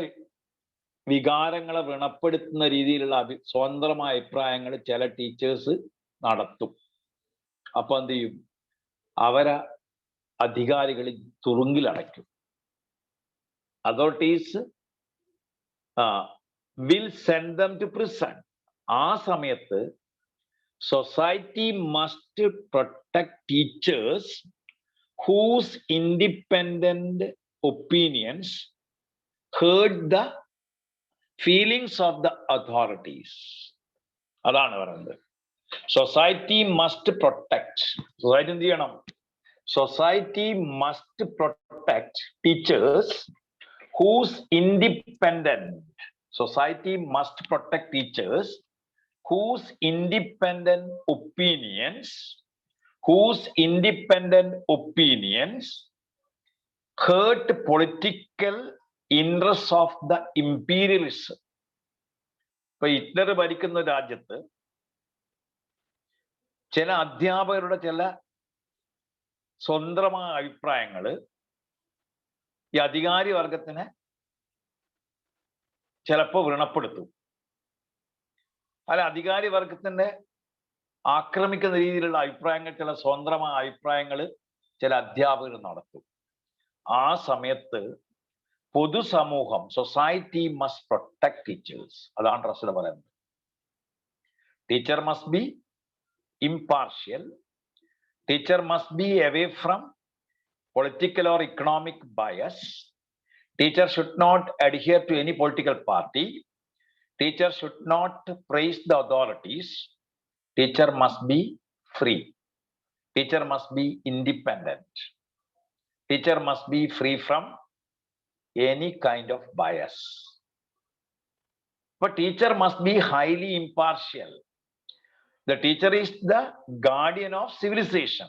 വികാരങ്ങളെ വ്രണപ്പെടുത്തുന്ന രീതിയിലുള്ള സ്വതന്ത്രമായ അഭിപ്രായങ്ങൾ ചില ടീച്ചേഴ്സ് നടത്തും. അപ്പൊ എന്ത് ചെയ്യും? അവരെ അധികാരികളിൽ തുറുങ്കിലടയ്ക്കും. Authorities will send them to prison. ആ സമയത്ത് society must protect teachers whose independent opinions hurt the feelings of the authorities. അതാണ് പറയുന്നത്. Society must protect. Society എന്ത് ചെയ്യണം? Society must protect teachers whose independent. Society must protect teachers whose independent opinions hurt political, interest of the imperialism. ഇപ്പൊ ഹിറ്റ്ലർ ഭരിക്കുന്ന രാജ്യത്ത് ചില അധ്യാപകരുടെ ചില സ്വന്തമായ അഭിപ്രായങ്ങൾ ഈ അധികാരി വർഗത്തിനെ ചിലപ്പോൾ വ്രണപ്പെടുത്തും. അല്ല, അധികാരി വർഗത്തിന്റെ ആക്രമിക്കുന്ന രീതിയിലുള്ള അഭിപ്രായങ്ങൾ, ചില സ്വന്തമായ അഭിപ്രായങ്ങൾ ചില അധ്യാപകർ നടത്തും. ആ സമയത്ത് പൊതുസമൂഹം, സൊസൈറ്റി മസ്റ്റ് പ്രൊട്ടക്ട് ടീച്ചേഴ്സ്. അതാണ് റസൽ പറയുന്നത്. Teacher must be impartial. Teacher must be away from political or economic bias. Teacher should not adhere to any political party. Teacher should not praise the authorities. Teacher must be free. Teacher must be independent. Teacher must be free from any kind of bias. But teacher must be highly impartial. The teacher is the guardian of civilization.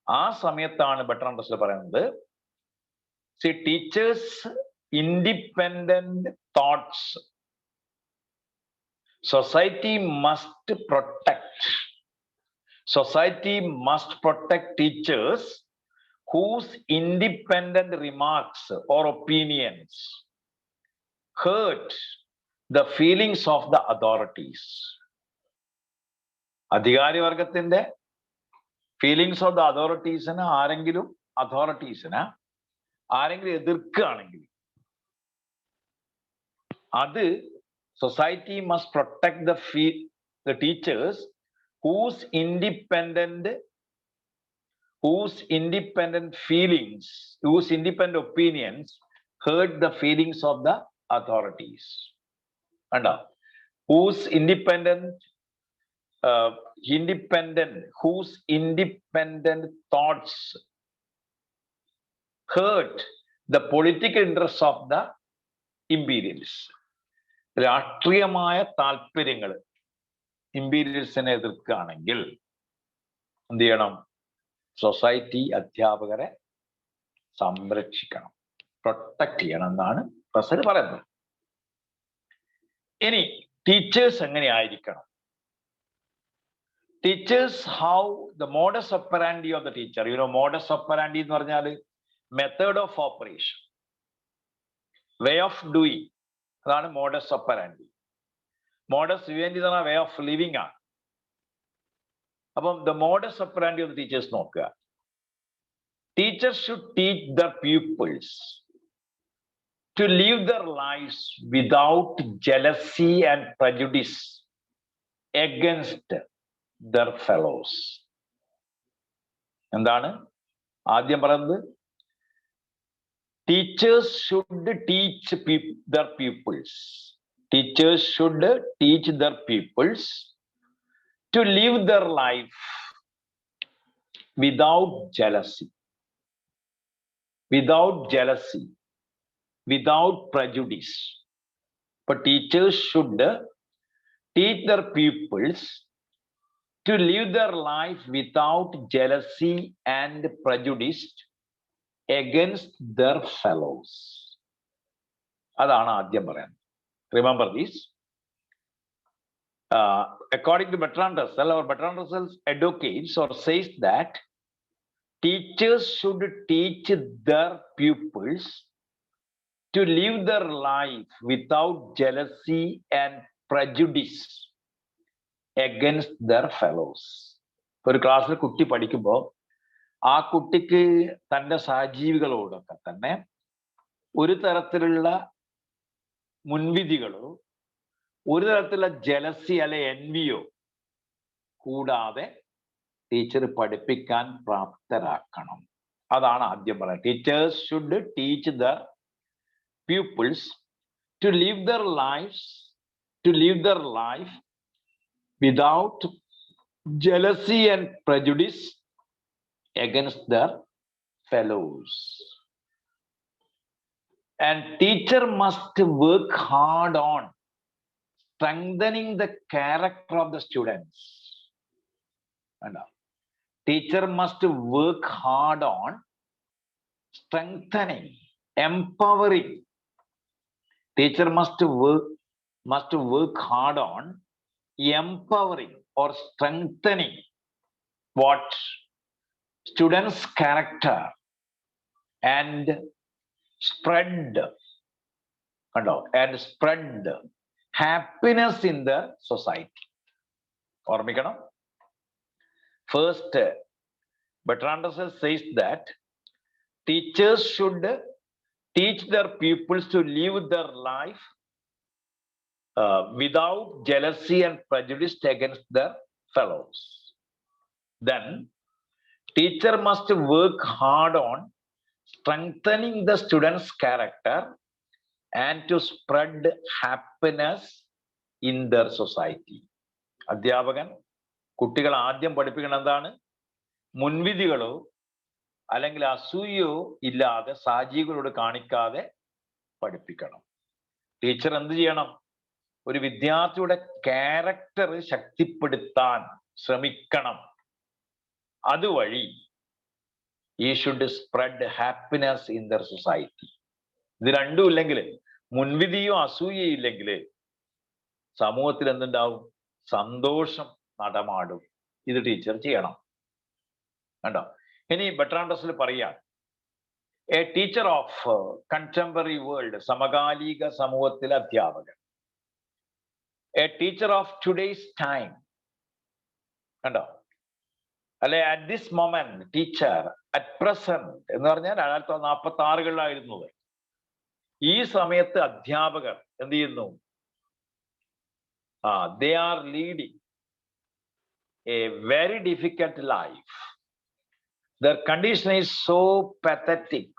ആ സമയത്താണ് ബർട്രാൻഡ് റസൽ പറയുന്നത്, see, teachers independent thoughts society must protect. Society must protect teachers whose independent remarks or opinions hurt the feelings of the authorities. അധികാരി വർഗത്തിന്റെ ഫീലിങ്സ് ഓഫ് ദ അതോറിറ്റീസിന് ആരെങ്കിലും എതിർക്കുകയാണെങ്കിൽ അത് society must protect the teachers whose independent feelings, whose independent opinions hurt the feelings of the authorities. And whose independent thoughts hurt the political interests of the imperialists. രാഷ്ട്രീയമായ താല്പര്യങ്ങൾ ഇമ്പീരിയലിസ്റ്റിനെ എതിർക്കുകയാണെങ്കിൽ എന്ത് ചെയ്യണം? സൊസൈറ്റി അധ്യാപകരെ സംരക്ഷിക്കണം, പ്രൊട്ടക്ട് ചെയ്യണം എന്നാണ് റസൽ പറയുന്നത്. ഇനി ടീച്ചേഴ്സ് എങ്ങനെയായിരിക്കണം? Teachers, how the modus operandi of the teacher, modus operandi എന്ന് പറഞ്ഞാൽ method of operation, way of doing, അതാണ് മോഡസ് ഓപ്പറാൻഡി. മോഡസ് വിവെൻഡി എന്ന് പറഞ്ഞാൽ വേ ഓഫ് ലിവിങ് ആണ്. അപ്പം the modus operandi of the teachers നോക്കുക. Teachers should teach their peoples to live their lives without jealousy and prejudice against their fellows. എന്താണ് ആദ്യം പറയുന്നത്? Teachers should teach their pupils. Teachers should teach their pupils to live their life without jealousy, without prejudice. But teachers should teach their pupils to live their life without jealousy and prejudice against their fellows. അതാണ് ആദ്യം പറയാൻ. Remember this. According to Bertrand Russell, or Bertrand Russell advocates or says that teachers should teach their pupils to live their life without jealousy and prejudice against their fellows. ഒരു ക്ലാസ്സിൽ കുട്ടി പഠിക്കുമ്പോൾ ആ കുട്ടിക്ക് തൻ്റെ സഹജീവികളോടൊക്കെ തന്നെ ഒരു തരത്തിലുള്ള മുൻവിധികളോ ഒരു തരത്തിലുള്ള ജലസി അല്ലെ എൻവിയോ കൂടാതെ ടീച്ചർ പഠിപ്പിക്കാൻ പ്രാപ്തരാക്കണം. അതാണ് ആദ്യം പറയുന്നത്. Teachers should teach the pupils to live their life without jealousy and prejudice against their fellows. And teacher must work hard on strengthening the character of the students. And teacher must work hard on strengthening empowering. Teacher must work hard on empowering or strengthening what? Students' character and spread happiness in the society. ഓർമ്മിക്കണം. First, Bertrand Russell says that teachers should teach their pupils to live their life without jealousy and prejudice against their fellows. Then, teacher must work hard on strengthening the student's character and to spread happiness in their society. അധ്യാപകൻ കുട്ടികൾ ആദ്യം പഠിപ്പിക്കണം എന്താണ്? മുൻവിധികളോ അല്ലെങ്കിൽ അസൂയയോ ഇല്ലാതെ സാഹചര്യങ്ങളോട് കാണിക്കാതെ പഠിപ്പിക്കണം. ടീച്ചർ എന്ത് ചെയ്യണം? ഒരു വിദ്യാർത്ഥിയുടെ ക്യാരക്ടർ ശക്തിപ്പെടുത്താൻ ശ്രമിക്കണം. അതുവഴി ഈ should spread happiness in there society. ഇത് രണ്ടും ഇല്ലെങ്കിൽ, മുൻവിധിയോ അസൂയയോ ഇല്ലെങ്കിൽ സമൂഹത്തിൽ എന്തുണ്ടാവും? സന്തോഷം നടമാടും. ഇത് ടീച്ചർ ചെയ്യണം. കണ്ടോ? ഇനി ബെർട്രാൻഡ് റസ്സൽ പറയാം, A teacher of contemporary world, സമകാലിക സമൂഹത്തിലെ അധ്യാപകൻ. A teacher of today's time. കണ്ടോ? അല്ലെ, at this moment teacher, at present എന്ന് പറഞ്ഞാൽ 1946 ഈ സമയത്ത് അധ്യാപകർ എന്ത് ചെയ്യുന്നു? they are leading a very difficult life. Their condition is so pathetic.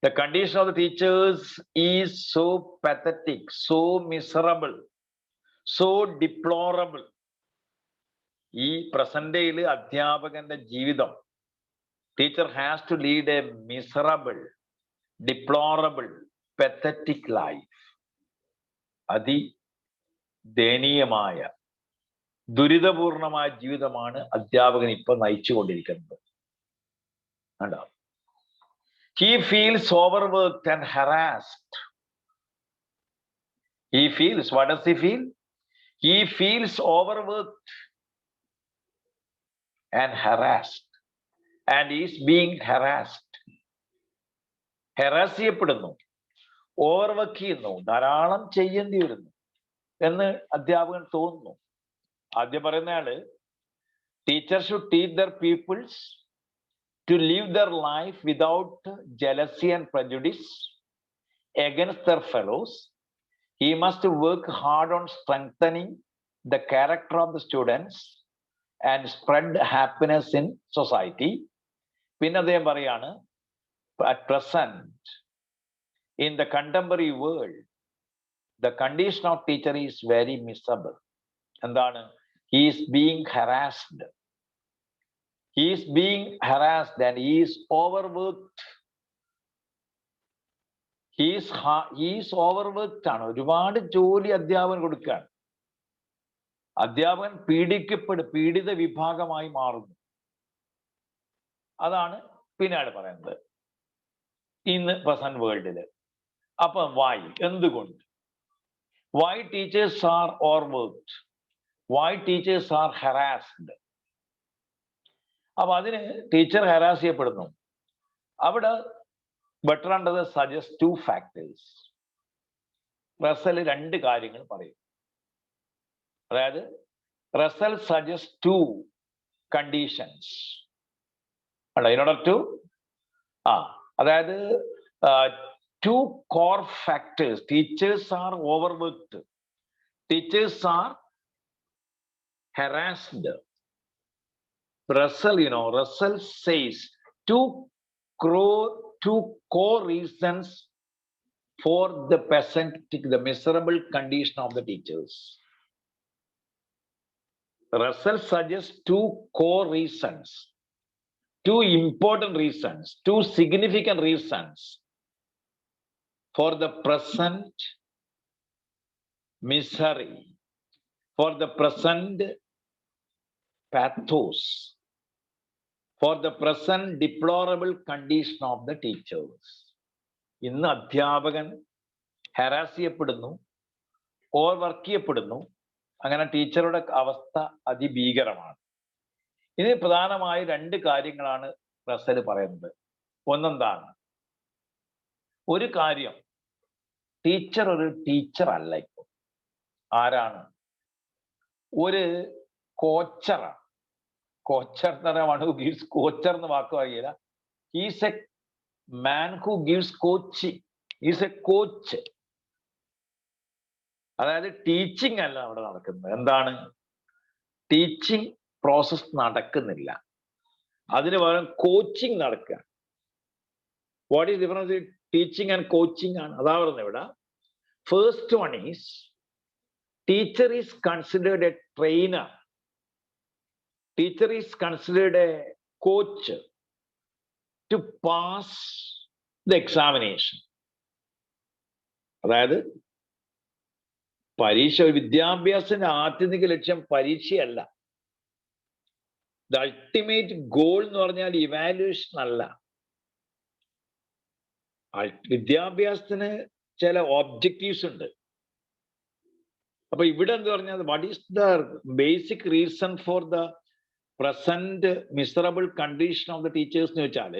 The condition of the teachers is so pathetic, so miserable, so deplorable. ഈ പ്രസന്റയില് അധ്യാപകന്റെ ജീവിതം, teacher has to lead a miserable, deplorable, pathetic life. ദയനീയമായ, ദുരിതപൂർണമായ ജീവിതമാണ് അധ്യാപകൻ ഇപ്പൊ നയിച്ചുകൊണ്ടിരിക്കുന്നത്. കണ്ടോ? He feels overworked and harassed. He feels, what does he feel? He feels overworked and harassed, and is being harassed. Harass ചെയ്യപ്പെടുന്നു, ഓവർവർക്ക് ചെയ്യുന്നു, ധാരാളം ചെയ്യേണ്ടി വരുന്നു എന്ന് അധ്യാപകൻ തോന്നുന്നു. ആദ്യം പറയുന്നയാള്, teacher should teach their peoples to live their life without jealousy and prejudice against their fellows. He must work hard on strengthening the character of the students and spread happiness in society. പിന്നെ അദ്ദേഹം പറയാണ്, at present in the contemporary world the condition of teacher is very miserable. എന്താണ്? He is being harassed. He is being harassed and he is overworked. He is overworked ആണ്. ഒരുപാട് ജോലി അധ്യാപകൻ കൊടുക്കുകയാണ്. അധ്യാപകൻ പീഡിത വിഭാഗമായി മാറുന്നു. അതാണ് പിന്നീട് പറയുന്നത് ഇന്ന് പ്രസന്റ് വേൾഡില്. അപ്പൊ why? എന്തുകൊണ്ട്? Why teachers are overworked? Why teachers are harassed? അപ്പൊ അതിന് ടീച്ചർ ഹരാസ് ചെയ്യപ്പെടുന്നു. അവിടെ ബെർട്രാൻഡ് സജസ്റ്റ് 2 ഫാക്ടേഴ്സ്. റസൽ 2 കാര്യങ്ങൾ പറയും. അതായത് Russell suggest 2 conditions in order to അതായത് 2 core factors. Teachers are overworked, teachers are harassed. Russell says 2 core reasons for the miserable condition of the teachers. Russell suggests 2 core reasons, 2 important reasons, 2 significant reasons for the present misery, for the present pathos, for the present deplorable condition of the teachers. ഇന്ന് അധ്യാപകൻ ഹരാസ് ചെയ്യപ്പെടുന്നു, ഓവർ വർക്ക് ചെയ്യപ്പെടുന്നു. അങ്ങനെ ടീച്ചറുടെ അവസ്ഥ അതിഭീകരമാണ്. ഇതിന് പ്രധാനമായി 2 കാര്യങ്ങളാണ് റസൽ പറയുന്നത്. ഒന്നെന്താണ്? ഒരു കാര്യം, ടീച്ചർ ഒരു ടീച്ചർ അല്ല ഇപ്പോൾ. ആരാണ്? ഒരു കോച്ചറാണ്. കോച്ചർ എന്ന് പറഞ്ഞാൽ ഹു ഗീവ്സ് കോച്ചർ എന്ന് വാക്ക് അറിയില്ല. He's a man who gives coaching. Is A coach. അതായത് ടീച്ചിങ് അല്ല അവിടെ നടക്കുന്നത്. എന്താണ്? ടീച്ചിങ് പ്രോസസ് നടക്കുന്നില്ല, അതിന് പകരം കോച്ചിങ് നടക്കുക. What is difference teaching and coaching ആണ്. അതാ പറയുന്നത് ഇവിടെ. First one is teacher is considered a trainer. Teacher is considered a coach to pass the examination. അതായത് പരീക്ഷ, വിദ്യാഭ്യാസത്തിന്റെ ആത്യന്തിക ലക്ഷ്യം പരീക്ഷയല്ല. ദ അൾട്ടിമേറ്റ് ഗോൾ എന്ന് പറഞ്ഞാൽ ഇവാലുവേഷൻ അല്ല. വിദ്യാഭ്യാസത്തിന് ചില ഒബ്ജക്റ്റീവ്സ് ഉണ്ട്. അപ്പൊ ഇവിടെ എന്ത് പറഞ്ഞാൽ what is the basic reason for the present miserable condition of the teachers എന്ന് വെച്ചാൽ,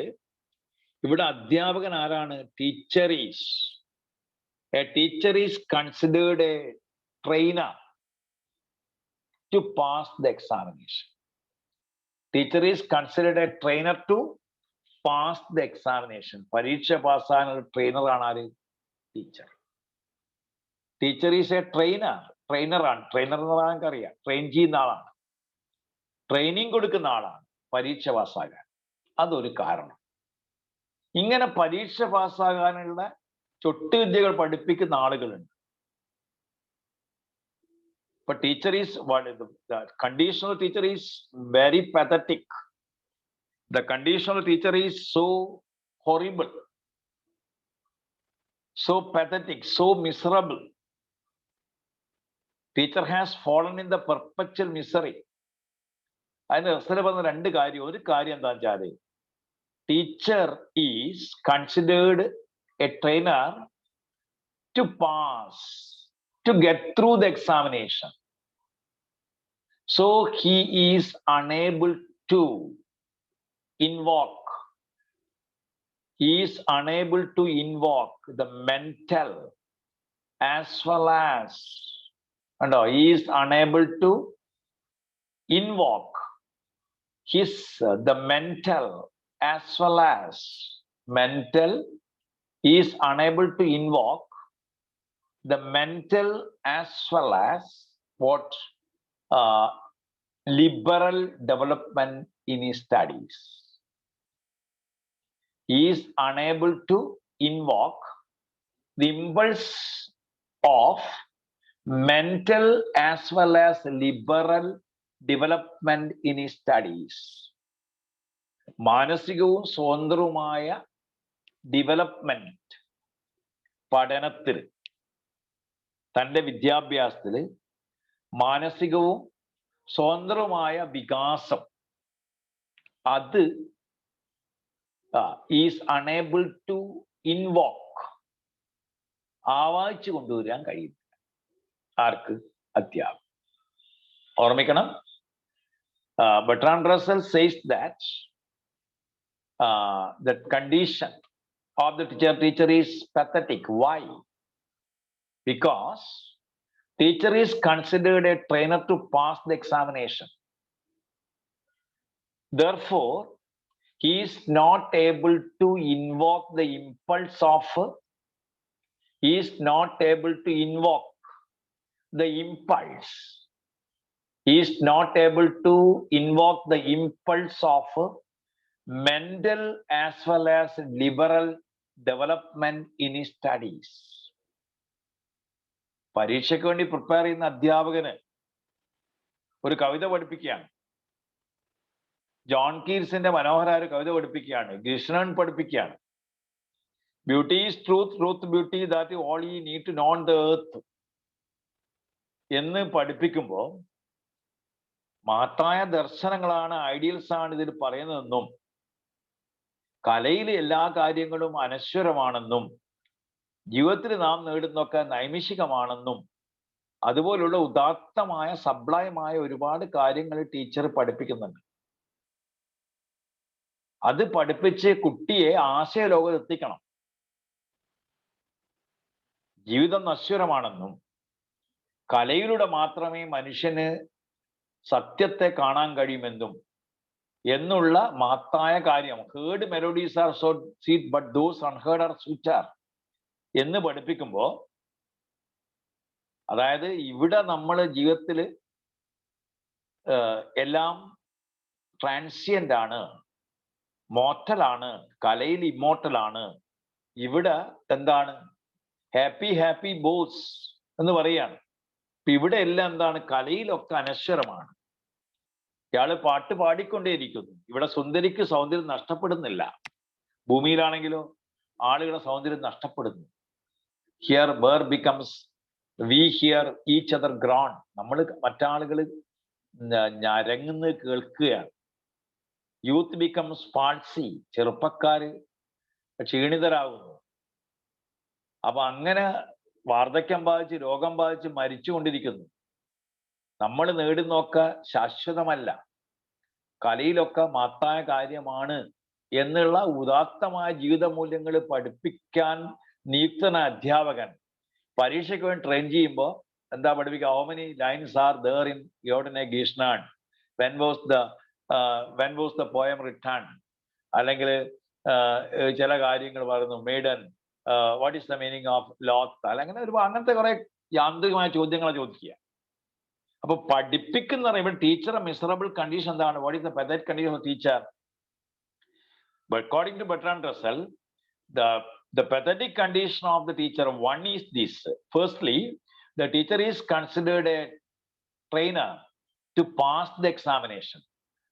ഇവിടെ അധ്യാപകൻ ആരാണ്? Teacher is considered a trainer to pass the examination. Teacher is considered a trainer to pass the examination. പരീക്ഷ പാസ്സാകാനുള്ള ട്രെയിനറാണ് ആര്? ടീച്ചർ. ടീച്ചർ ഈസ് എ ട്രെയിനറാണ്. ട്രെയിനർ എന്ന് പറയാൻ നമുക്കറിയാം, ട്രെയിൻ ചെയ്യുന്ന ആളാണ്, ട്രെയിനിങ് കൊടുക്കുന്ന ആളാണ് പരീക്ഷ പാസ്സാകാൻ. അതൊരു കാരണം. ഇങ്ങനെ പരീക്ഷ പാസ്സാകാനുള്ള ചൊട്ടുവിദ്യകൾ പഠിപ്പിക്കുന്ന ആളുകളുണ്ട്. ഇപ്പൊ teacher is conditional teacher is very pathetic. The conditional teacher is so horrible, so pathetic, so miserable. Teacher has fallen in the perpetual misery. അതിന് റസൽ പറഞ്ഞ 2 കാര്യം. ഒരു കാര്യം എന്താ വെച്ചാല്, teacher is considered a trainer to pass, to get through the examination. So he is unable to invoke. He is unable to invoke the mental as well as, and he is unable to invoke the mental as well as he is unable to invoke the mental as well as what liberal development in his studies. He is unable to invoke the impulse of mental as well as liberal development in his studies. മാനസികവും സ്വതന്ത്രവുമായ ഡെവലപ്മെന്റ് പഠനത്തിൽ, തൻ്റെ വിദ്യാഭ്യാസത്തിൽ മാനസികവും സ്വതന്ത്രവുമായ വികാസം, അത് ഈസ് അണേബിൾ ടു ഇൻവോക്ക്, ആവാഹിച്ചു കൊണ്ടുവരാൻ കഴിയും. ആർക്ക്? അധ്യാപകൻ. ഓർമ്മിക്കണം, Bertrand Russell says that the condition of the teacher is pathetic. Why? Because teacher is considered a trainer to pass the examination. Therefore, he is not able to invoke the impulse of, he is not able to invoke the impulse. He is not able to invoke the impulse of mental as well as liberal development in his studies. പരീക്ഷയ്ക്ക് വേണ്ടി പ്രിപ്പയർ ചെയ്യുന്ന അധ്യാപകന് ഒരു കവിത പഠിപ്പിക്കുകയാണ്. ജോൺ കീറ്റ്സിന്റെ മനോഹരമായ ഒരു കവിത പഠിപ്പിക്കുകയാണ്. കൃഷ്ണൻ പഠിപ്പിക്കുകയാണ്. Beauty is truth, truth beauty, that all you need to know on the earth എന്ന് പഠിപ്പിക്കുമ്പോൾ മഹത്തായ ദർശനങ്ങളാണ്, ഐഡിയൽസ് ആണ് ഇതിൽ പറയുന്നതെന്നും കലയിലെ എല്ലാ കാര്യങ്ങളും അനശ്വരമാണെന്നും ജീവിതത്തിൽ നാം നേടുന്നൊക്കെ നൈമിഷികമാണെന്നും അതുപോലുള്ള ഉദാത്തമായ സബ്ലൈമായ ഒരുപാട് കാര്യങ്ങൾ ടീച്ചർ പഠിപ്പിക്കുന്നുണ്ട്. അത് പഠിപ്പിച്ച് കുട്ടിയെ ആശയലോകത്ത് എത്തിക്കണം. ജീവിതം നശ്വരമാണെന്നും കലയിലൂടെ മാത്രമേ മനുഷ്യന് സത്യത്തെ കാണാൻ കഴിയുമെന്നും എന്നുള്ള മഹത്തായ കാര്യം, heard melodies are so sweet but those unheard are sweeter എന്ന് പഠിപ്പിക്കുമ്പോൾ, അതായത് ഇവിടെ നമ്മൾ ജീവിതത്തിൽ എല്ലാം ട്രാൻസിയന്റ് ആണ്, മോർട്ടലാണ്, കലയിൽ ഇമ്മോർട്ടൽ ആണ്. ഇവിടെ എന്താണ് ഹാപ്പി ഹാപ്പി ബോസ് എന്ന് പറയാണ്. ഇവിടെ എല്ലാം എന്താണ്, കലയിലൊക്കെ അനശ്വരമാണ്. ഇയാള് പാട്ട് പാടിക്കൊണ്ടേയിരിക്കുന്നു. ഇവിടെ സുന്ദരിക്ക് സൗന്ദര്യം നഷ്ടപ്പെടുന്നില്ല. ഭൂമിയിലാണെങ്കിലോ ആളുകളുടെ സൗന്ദര്യം നഷ്ടപ്പെടുന്നു. Here where becomes we hear each other groan. നമ്മൾ മറ്റാളുകൾ ഞരങ്ങുന്നത് കേൾക്കുകയാണ്. Youth becomes palsy. ചെറുപ്പക്കാര് ക്ഷീണിതരാകുന്നു. അപ്പൊ അങ്ങനെ വാർദ്ധക്യം ബാധിച്ച് രോഗം ബാധിച്ച് മരിച്ചുകൊണ്ടിരിക്കുന്നു. നമ്മൾ നേടുന്നൊക്കെ ശാശ്വതമല്ല, കലയിലൊക്കെ മഹത്തായ കാര്യമാണ് എന്നുള്ള ഉദാത്തമായ ജീവിത മൂല്യങ്ങൾ പഠിപ്പിക്കാൻ നിയുക്തനായ അധ്യാപകൻ പരീക്ഷയ്ക്ക് വേണ്ടി ട്രെയിൻ ചെയ്യുമ്പോൾ എന്താ പഠിപ്പിക്കുക? How many lines are there in ode on a Grecian urn, when was the poem written, അല്ലെങ്കിൽ ചില കാര്യങ്ങൾ പറയുന്നു, maiden what is the meaning of loath, അല്ലെങ്കിൽ അങ്ങനത്തെ കുറെ യാന്ത്രികമായ ചോദ്യങ്ങളെ ചോദിക്കുക. അപ്പൊ പഠിപ്പിക്കുന്ന ഇവിടെ ടീച്ചറെ മിസറബിൾ കണ്ടീഷൻ എന്താണ്? What is the pathetic condition of teacher? According to Bertrand Russell, the pathetic condition of the teacher, one is this. Firstly, the teacher is considered a trainer to pass the examination.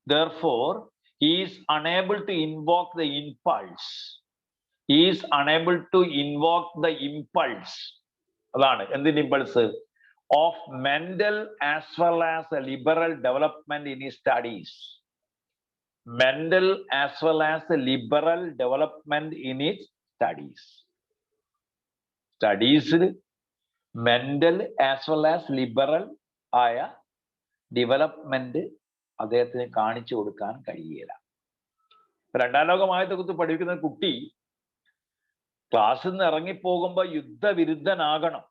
Therefore, he is unable to invoke the impulse. He is unable to invoke the impulse. അതാണ് എന്തിന്റെ impulse? Of mental as well as a liberal development in his studies. Mental as well as a liberal development in his studies. സ്റ്റഡീസിൽ mental as well as liberal ആയ ഡെവലപ്മെന്റ് അദ്ദേഹത്തിന് കാണിച്ചു കൊടുക്കാൻ കഴിയില്ല. രണ്ടാം ലോകമായത്തെ കുറിച്ച് പഠിക്കുന്ന കുട്ടി ക്ലാസ്സിൽ നിന്ന് ഇറങ്ങിപ്പോകുമ്പോൾ യുദ്ധവിരുദ്ധനാകണം.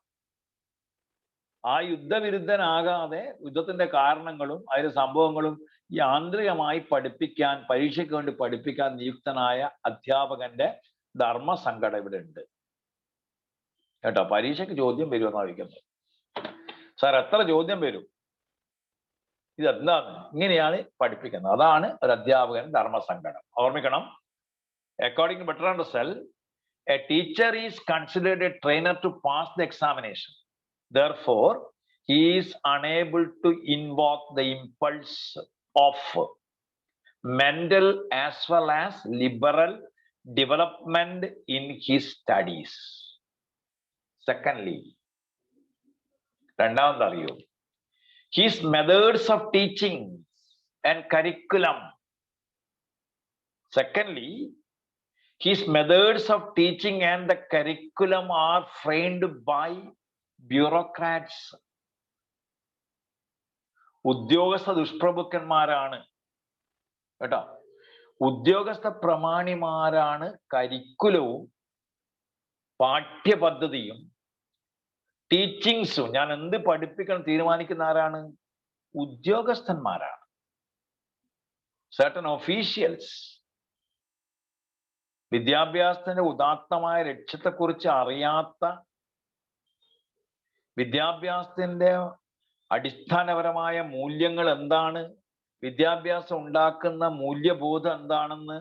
ആ യുദ്ധവിരുദ്ധനാകാതെ യുദ്ധത്തിന്റെ കാരണങ്ങളും അതിന്റെ സംഭവങ്ങളും യാന്ത്രികമായി പഠിപ്പിക്കാൻ, പരീക്ഷയ്ക്ക് വേണ്ടി പഠിപ്പിക്കാൻ നിയുക്തനായ അധ്യാപകന്റെ ധർമ്മസങ്കടം ഇവിടെ ഉണ്ട് കേട്ടോ. പരീക്ഷയ്ക്ക് ചോദ്യം വരുമെന്നാണ് ചോദിക്കുന്നത്. സാർ എത്ര ചോദ്യം വരും? ഇതെന്താണ്? ഇങ്ങനെയാണ് പഠിപ്പിക്കുന്നത്. അതാണ് ഒരു അധ്യാപകൻ ധർമ്മസങ്കടം. ഓർമ്മിക്കണം. According to Bertrand Russell, a teacher is considered a trainer to pass the examination. Therefore, he is unable to invoke the impulse of mental as well as liberal development in his studies. Secondly, രണ്ടാമത് അറിയൂ, his methods of teaching and curriculum. Secondly, his methods of teaching and the curriculum are framed by bureaucrats. ഉദ്യോഗസ്ഥ ദുഷ്പ്രഭുക്കന്മാരാണ് കേട്ടോ. ഉദ്യോഗസ്ഥ പ്രമാണിമാരാണ് കരിക്കുലവും പാഠ്യപദ്ധതിയും ടീച്ചിങ്സും. ഞാൻ എന്ത് പഠിപ്പിക്കണം തീരുമാനിക്കുന്ന ആരാണ്? ഉദ്യോഗസ്ഥന്മാരാണ്. certain officials. വിദ്യാഭ്യാസത്തിന്റെ ഉദാത്തമായ ലക്ഷ്യത്തെക്കുറിച്ച് അറിയാത്ത, വിദ്യാഭ്യാസത്തിന്റെ അടിസ്ഥാനപരമായ മൂല്യങ്ങൾ എന്താണ്, വിദ്യാഭ്യാസം ഉണ്ടാക്കുന്ന മൂല്യബോധം എന്താണെന്ന്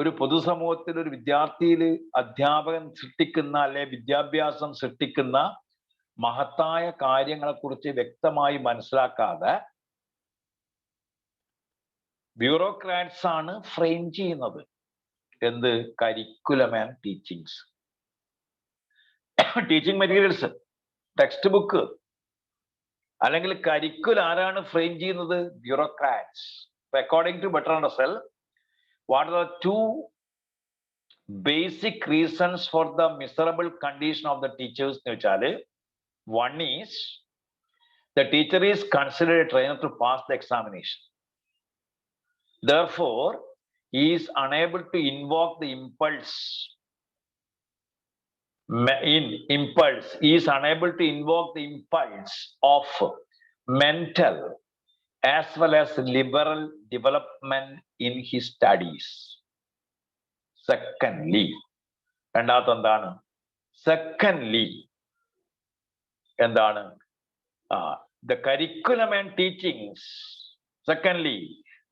ഒരു പൊതുസമൂഹത്തിൽ ഒരു വിദ്യാർത്ഥിയിൽ അധ്യാപകൻ സൃഷ്ടിക്കുന്ന അല്ലെ വിദ്യാഭ്യാസം സൃഷ്ടിക്കുന്ന മഹത്തായ കാര്യങ്ങളെക്കുറിച്ച് വ്യക്തമായി മനസ്സിലാക്കാതെ ബ്യൂറോക്രാറ്റ്സ് ആണ് ഫ്രെയിം ചെയ്യുന്നത്. എന്ത്? Curriculum and teachings, teaching materials, text book അല്ലെങ്കിൽ കരിക്കുലം ആരാണ് ഫ്രെയിം ചെയ്യുന്നത്? Bureaucrats. According to Bertrand Russell, what are the two basic reasons for the miserable condition of the teachers എന്ന് വെച്ചാല്, one is the teacher is considered a trainer to pass the examination. Therefore, he is unable to invoke the impulse. He is unable to invoke the impulse of mental as well as liberal development in his studies. Secondly, രണ്ടാമത്തെ എന്താണ്? Secondly, എന്താണ്? The curriculum and teachings. Secondly,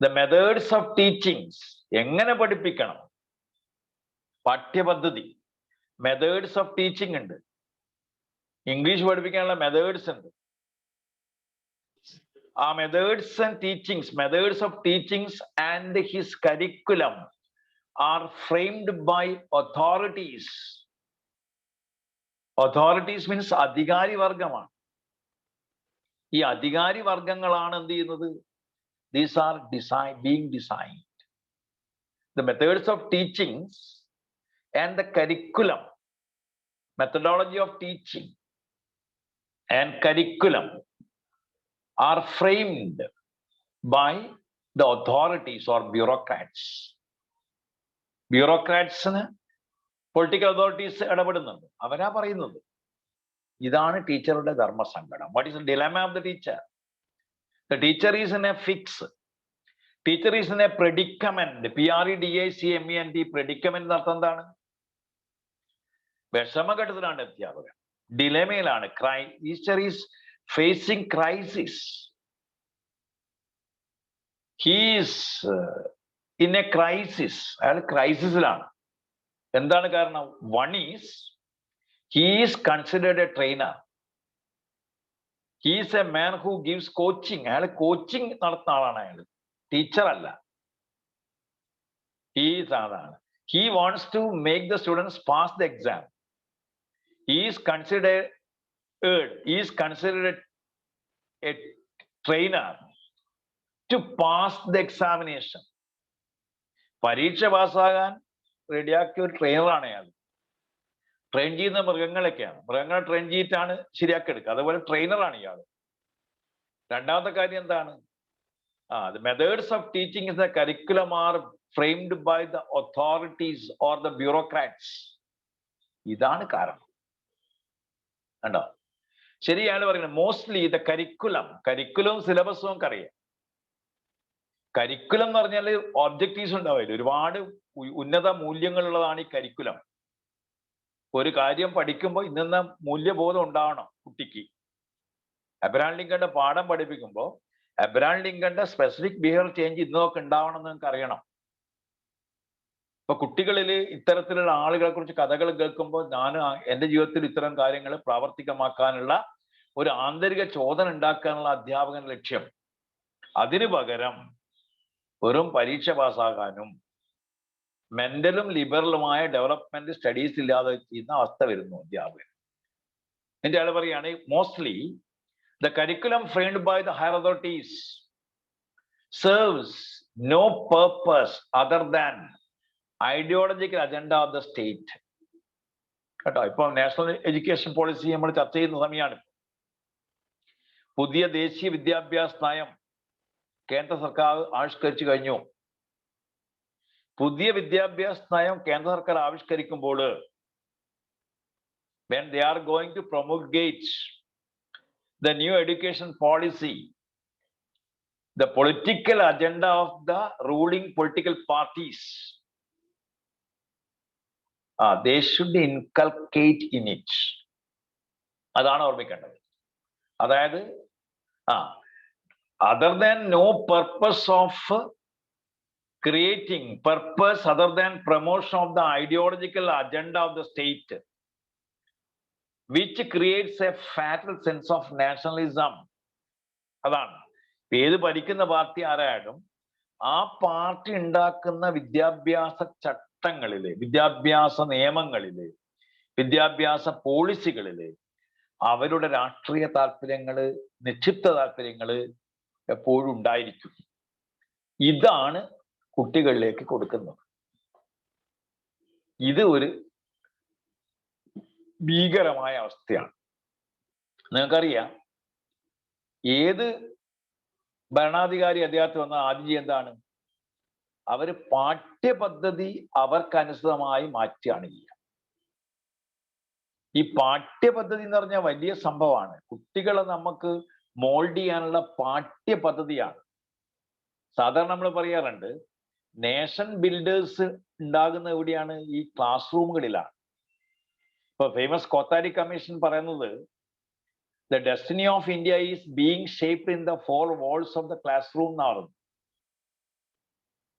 the methods of teachings. എങ്ങനെ പഠിപ്പിക്കണം? പാഠ്യപദ്ധതി, മെത്തേഡ്സ് ഓഫ് ടീച്ചിങ് ഉണ്ട്. ഇംഗ്ലീഷ് പഠിപ്പിക്കാനുള്ള മെത്തേഡ്സ് ഉണ്ട്. ആ methods and teachings, methods of teachings and his curriculum are framed by authorities. Authorities means അധികാരി വർഗമാണ്. ഈ അധികാരി വർഗങ്ങളാണ് എന്ത് ചെയ്യുന്നത്? These are being designed. The methods of teachings and the curriculum, methodology of teaching and curriculum are framed by the authorities or bureaucrats. Bureaucrats political authorities ഇടപെടുന്നുണ്ട്. അവരാ പറയുന്നത്. ഇതാണ് ടീച്ചറുടെ ധർമ്മസങ്കടം. What is the dilemma of the teacher? The teacher is in a fix. Teacher is in a predicament. PREDICAMENT, predicament എന്നർത്ഥം എന്താണ്? വിഷമഘട്ടത്തിലാണ് അധ്യാപകൻ. ഡിലമയിലാണ്. Teacher is facing crisis. He is in a crisis. അയാൾ ക്രൈസിസിലാണ്. എന്താണ് കാരണം? One is, he is considered a trainer. He is a man who gives coaching. അയാൾ കോച്ചിങ് നടത്തുന്ന ആളാണ്. അയാൾ ടീച്ചർ അല്ല. He wants to make the students pass the exam. He is considered a trainer to pass the examination. പരീക്ഷ പാസ്സാകാൻ റെഡിയാക്കിയ ഒരു ട്രെയിനറാണ് അയാൾ. ട്രെയിൻ ചെയ്യുന്ന മൃഗങ്ങളൊക്കെയാണ്. മൃഗങ്ങളെ ട്രെയിൻ ചെയ്തിട്ടാണ് ശരിയാക്കി എടുക്കുക. അതുപോലെ ട്രെയിനറാണ് ഇയാൾ. രണ്ടാമത്തെ കാര്യം എന്താണ്? The methods of teaching is the curriculum are framed by the authorities or the bureaucrats. ഇതാണ് കാരണം. കണ്ടോ? ശരിയാണ് പറയുന്നത്. മോസ്റ്റ്ലി ദ കരിക്കുലവും സിലബസും നമുക്ക് അറിയാം. കരിക്കുലം എന്ന് പറഞ്ഞാൽ ഒബ്ജക്റ്റീവ്സ് ഉണ്ടാവില്ല. ഒരുപാട് ഉന്നത മൂല്യങ്ങളുള്ളതാണ് ഈ കരിക്കുലം. ഒരു കാര്യം പഠിക്കുമ്പോൾ ഇന്ന മൂല്യബോധം ഉണ്ടാവണം കുട്ടിക്ക്. എബ്രഹാം ലിങ്കന്റെ പാഠം പഠിപ്പിക്കുമ്പോൾ എബ്രഹാം ലിങ്കന്റെ സ്പെസിഫിക് ബിഹേവിയർ ചേഞ്ച് ഇന്നൊക്കെ ഉണ്ടാവണം എന്ന് നിങ്ങൾക്ക് അറിയണം. ഇപ്പൊ കുട്ടികളിൽ ഇത്തരത്തിലുള്ള ആളുകളെ കുറിച്ച് കഥകൾ കേൾക്കുമ്പോൾ ഞാൻ എൻ്റെ ജീവിതത്തിൽ ഇത്തരം കാര്യങ്ങൾ പ്രാവർത്തികമാക്കാനുള്ള ഒരു ആന്തരിക ചോദന ഉണ്ടാക്കാനുള്ള അധ്യാപകന്റെ ലക്ഷ്യം. അതിനു പകരം വെറും പരീക്ഷ പാസ്സാകാനും മെന്റലും ലിബറലുമായ ഡെവലപ്മെന്റ് സ്റ്റഡീസ് ഇല്ലാതെ ചെയ്യുന്ന അവസ്ഥ വരുന്നു അധ്യാപകൻ. എന്റെ ആൾ പറയാണ്, mostly the curriculum framed by the higher authorities serves no purpose other than ideological agenda of the state. കേട്ടോ, ഇപ്പൊ നാഷണൽ എഡ്യൂക്കേഷൻ പോളിസി നമ്മൾ ചർച്ച ചെയ്യുന്ന സമയമാണ്. പുതിയ ദേശീയ വിദ്യാഭ്യാസ നയം കേന്ദ്ര സർക്കാർ ആവിഷ്കരിച്ചു കഴിഞ്ഞു. പുതിയ വിദ്യാഭ്യാസ നയം കേന്ദ്ര സർക്കാർ ആവിഷ്കരിക്കുമ്പോൾ when they are going to promulgate the new education policy, the political agenda of the ruling political parties, they should inculcate in it. അതാണ് ഓർമ്മിക്കേണ്ടത്. അതായത് other than no purpose of creating purpose other than promotion of the ideological agenda of the state, which creates a fatal sense of nationalism. അതാണ് ഏത് ഭരിക്കുന്ന പാർട്ടി ആരായാലും ആ പാർട്ടി ഉണ്ടാക്കുന്ന വിദ്യാഭ്യാസ ചട്ടങ്ങളില്, വിദ്യാഭ്യാസ നിയമങ്ങളില്, വിദ്യാഭ്യാസ പോളിസികളില് അവരുടെ രാഷ്ട്രീയ താല്പര്യങ്ങള്, നിക്ഷിപ്ത താല്പര്യങ്ങള് എപ്പോഴും ഉണ്ടായിരിക്കും. ഇതാണ് കുട്ടികളിലേക്ക് കൊടുക്കുന്നത്. ഇത് ഒരു ഭീകരമായ അവസ്ഥയാണ്. നിങ്ങൾക്കറിയാം, ഏത് ഭരണാധികാരി അധികാരത്തിൽ വന്ന ആദ്യം എന്താണ്? അവര് പാഠ്യപദ്ധതി അവർക്കനുസൃതമായി മാറ്റുകയാണ് ചെയ്യുക. ഈ പാഠ്യപദ്ധതി എന്ന് പറഞ്ഞാൽ വലിയ സംഭവമാണ്. കുട്ടികളെ നമുക്ക് മോൾഡ് ചെയ്യാനുള്ള പാഠ്യപദ്ധതിയാണ്. സാധാരണ നമ്മൾ പറയാറുണ്ട്, നേഷൻ ബിൽഡേഴ്സ് ഉണ്ടാകുന്ന എവിടെയാണ്? ഈ ക്ലാസ് റൂമുകളിലാണ്. ഇപ്പൊ ഫേമസ് കോത്താരി കമ്മീഷൻ പറയുന്നത്, the destiny of India is being shaped in the four walls of the classroom എന്ന് പറഞ്ഞു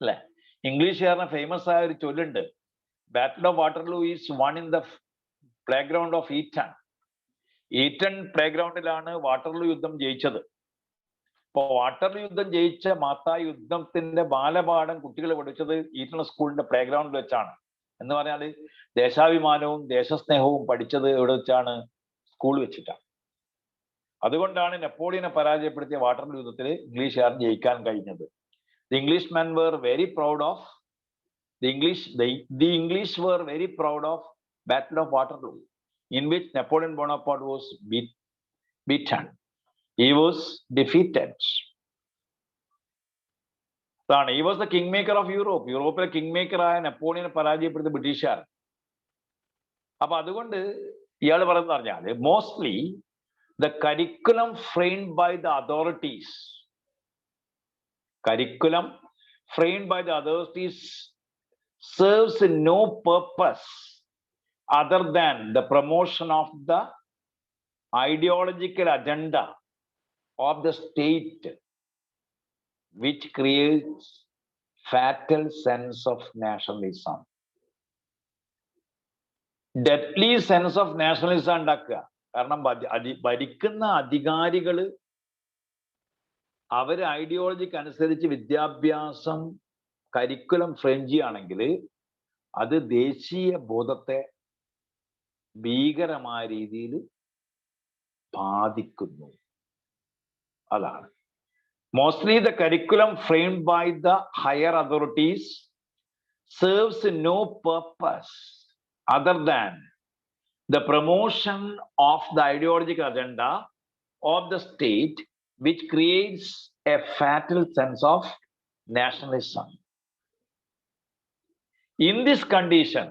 അല്ലെ? ഇംഗ്ലീഷുകാരന് ഫേമസ് ആയ ഒരു ചൊല്ലുണ്ട്, battle of Waterloo is won in the playground of Eton. Eton പ്ലേ ഗ്രൗണ്ടിലാണ് വാട്ടർലൂ യുദ്ധം ജയിച്ചത്. ഇപ്പൊ വാട്ടർലൂ യുദ്ധം ജയിച്ച മാത്താ യുദ്ധത്തിന്റെ ബാലപാഠം കുട്ടികൾ പഠിച്ചത് ഈറ്റൺ സ്കൂളിന്റെ പ്ലേ ഗ്രൗണ്ടിൽ വെച്ചാണ്. എന്ന് പറഞ്ഞാല് ദേശാഭിമാനവും ദേശസ്നേഹവും പഠിച്ചത് എവിടെ വെച്ചാണ്? സ്കൂൾ വെച്ചിട്ടാണ്. അതുകൊണ്ടാണ് നെപ്പോളിയനെ പരാജയപ്പെടുത്തിയ വാട്ടർലൂ യുദ്ധത്തിൽ ഇംഗ്ലീഷുകാരൻ ജയിക്കാൻ കഴിഞ്ഞത്. The Englishmen were very proud of the English were very proud of Battle of Waterloo, in which Napoleon Bonaparte was beaten. He was defeated. He was the kingmaker of Europe. യൂറോപ്പിലെ കിങ്മേക്കർ ആയ നെപ്പോളിയനെ പരാജയപ്പെടുത്തിയ ബ്രിട്ടീഷുകാർ. അപ്പൊ അതുകൊണ്ട് ഇയാൾ പറയുന്നത് പറഞ്ഞാല്, mostly the curriculum framed by the authorities serves no purpose other than the promotion of the ideological agenda of the state, which creates fatal sense of nationalism. Deadly sense of nationalism ഉണ്ടാക്കുക. കാരണം ഭരിക്കുന്ന അധികാരികള് അവര് ഐഡിയോളജിക്ക് അനുസരിച്ച് വിദ്യാഭ്യാസം കരിക്കുലം ഫ്രെയിം ചെയ്യുകയാണെങ്കിൽ അത് ദേശീയ ബോധത്തെ ഭീകരമായ രീതിയിൽ ബാധിക്കുന്നു. അതാണ് mostly the curriculum framed by the higher authorities serves no purpose other than the promotion of the ideological agenda of the state, which creates a fatal sense of nationalism. In this condition,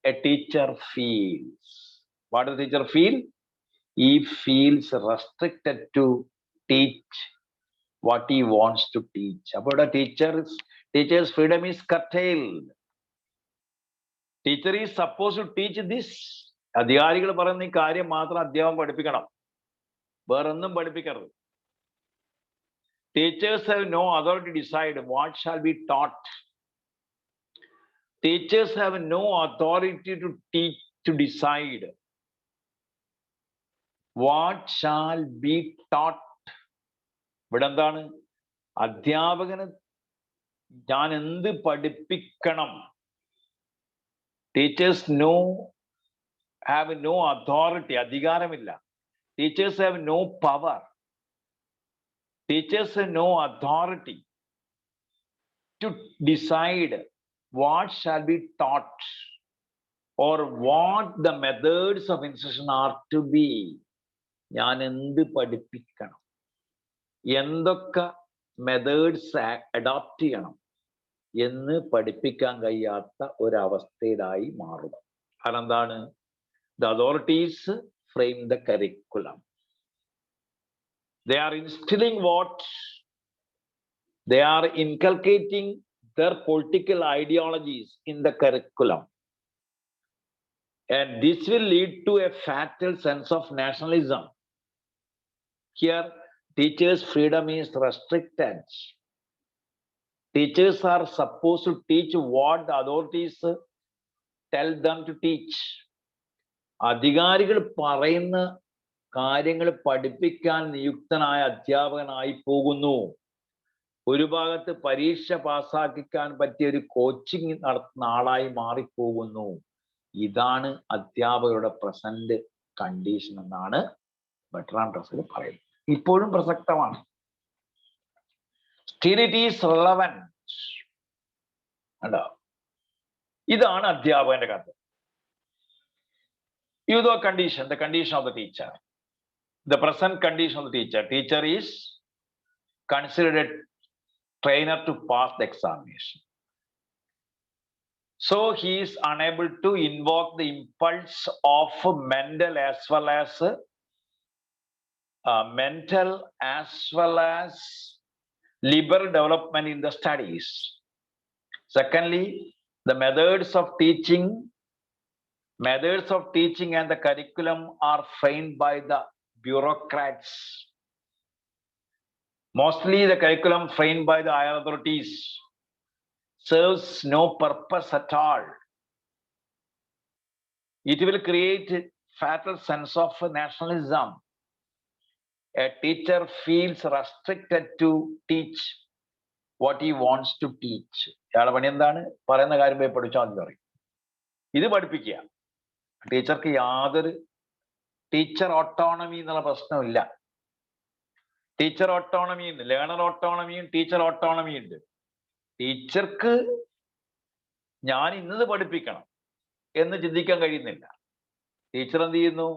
a teacher feels. What does the teacher feel? He feels restricted to teach what he wants to teach. About a teacher's freedom is curtailed. Teacher is supposed to teach this. അധികാരികൾ പറയുന്ന ഈ കാര്യം മാത്രം അധ്യാപകൻ പഠിപ്പിക്കണം, വേറൊന്നും പഠിപ്പിക്കരുത്. Teachers have no authority to decide what shall be taught. Teachers have no authority to teach, to decide what shall be taught. ഇവിടെ എന്താണ്? അധ്യാപകന് ഞാൻ എന്ത് പഠിപ്പിക്കണം? Teachers have no authority, അധികാരമില്ല. Teachers have no power. Teachers have no authority to decide what shall be taught or what the methods of instruction are to be. ഞാൻ എന്ത് പഠിപ്പിക്കണം, എന്തൊക്കെ മെത്തേഡ്സ് അഡോപ്റ്റ് ചെയ്യണം എന്ന് പഠിപ്പിക്കാൻ കഴിയാത്ത ഒരവസ്ഥയിലായി മാറുക. കാരണം എന്താണ്? The authorities frame the curriculum. They are instilling what? They are inculcating their political ideologies in the curriculum. And this will lead to a fatal sense of nationalism. Here, teachers' freedom is restricted. Teachers are supposed to teach what the authorities tell them to teach. അധികാരികൾ പറയുന്ന കാര്യങ്ങൾ പഠിപ്പിക്കാൻ നിയുക്തനായ അധ്യാപകനായി പോകുന്നു. ഒരു ഭാഗത്ത് പരീക്ഷ പാസ്സാക്കിക്കാൻ പറ്റിയ ഒരു കോച്ചിങ് നടത്തുന്ന ആളായി മാറിപ്പോകുന്നു. ഇതാണ് അധ്യാപകരുടെ പ്രസന്റ് കണ്ടീഷൻ എന്നാണ് ബെർട്രാൻഡ് റസ്സൽ പറയുന്നത്. ഇപ്പോഴും പ്രസക്തമാണ്. Still it is relevant. ഇതാണ് അധ്യാപകന്റെ കഥ. the condition of the teacher, the present condition of the teacher is considered a trainer to pass the examination. So he is unable to invoke the impulse of mental as well as liberal development in the studies. Secondly, the methods of teaching and the curriculum are framed by the bureaucrats. Mostly the curriculum framed by the higher authorities serves no purpose at all. It will create a fatal sense of nationalism. A teacher feels restricted to teach what he wants to teach. ഇയാളെ പണി എന്താണ്? പറയുന്ന കാര്യം പോയി പഠിച്ചാൽ മതി പറയും. ഇത് പഠിപ്പിക്കുക. ടീച്ചർക്ക് യാതൊരു ടീച്ചർ ഓട്ടോണമി എന്നുള്ള പ്രശ്നമില്ല. ടീച്ചർ ഓട്ടോണമി ഉണ്ട്, ലേണർ ഓട്ടോണമിയും ടീച്ചർ ഓട്ടോണമി ഉണ്ട്. ടീച്ചർക്ക് ഞാൻ ഇന്നത് പഠിപ്പിക്കണം എന്ന് ചിന്തിക്കാൻ കഴിയുന്നില്ല. ടീച്ചർ എന്ത് ചെയ്യുന്നു?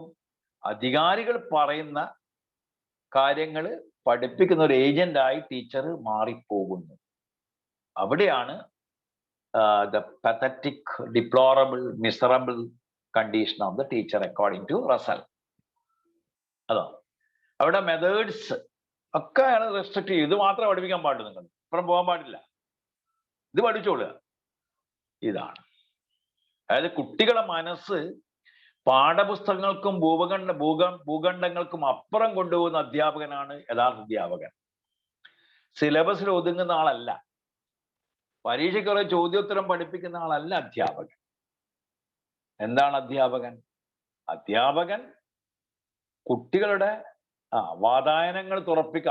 അധികാരികൾ പറയുന്ന കാര്യങ്ങൾ പഠിപ്പിക്കുന്ന ഒരു ഏജന്റായി ടീച്ചർ മാറിപ്പോകുന്നു. അവിടെയാണ് the pathetic, deplorable, miserable condition of the teacher according to Russell. അതാണ് അവിടെ മെത്തേഡ്സ് ഒക്കെ അയാൾ റെസ്ട്രിക്ട് ചെയ്യും. ഇത് മാത്രമേ പഠിപ്പിക്കാൻ പാടുള്ളൂ, നിങ്ങൾ ഇപ്പുറം പോകാൻ പാടില്ല, ഇത് പഠിച്ചോളുക. ഇതാണ് അതായത് കുട്ടികളെ മനസ്സ് പാഠപുസ്തകങ്ങൾക്കും ഭൂഖണ്ഡങ്ങൾക്കും അപ്പുറം കൊണ്ടുപോകുന്ന അധ്യാപകനാണ് യഥാർത്ഥ അധ്യാപകൻ. സിലബസിൽ ഒതുങ്ങുന്ന ആളല്ല, പരീക്ഷയ്ക്ക് കുറെ ചോദ്യോത്തരം പഠിപ്പിക്കുന്ന ആളല്ല അധ്യാപകൻ. എന്താണ് അധ്യാപകൻ? അധ്യാപകൻ കുട്ടികളുടെ വാതായനങ്ങൾ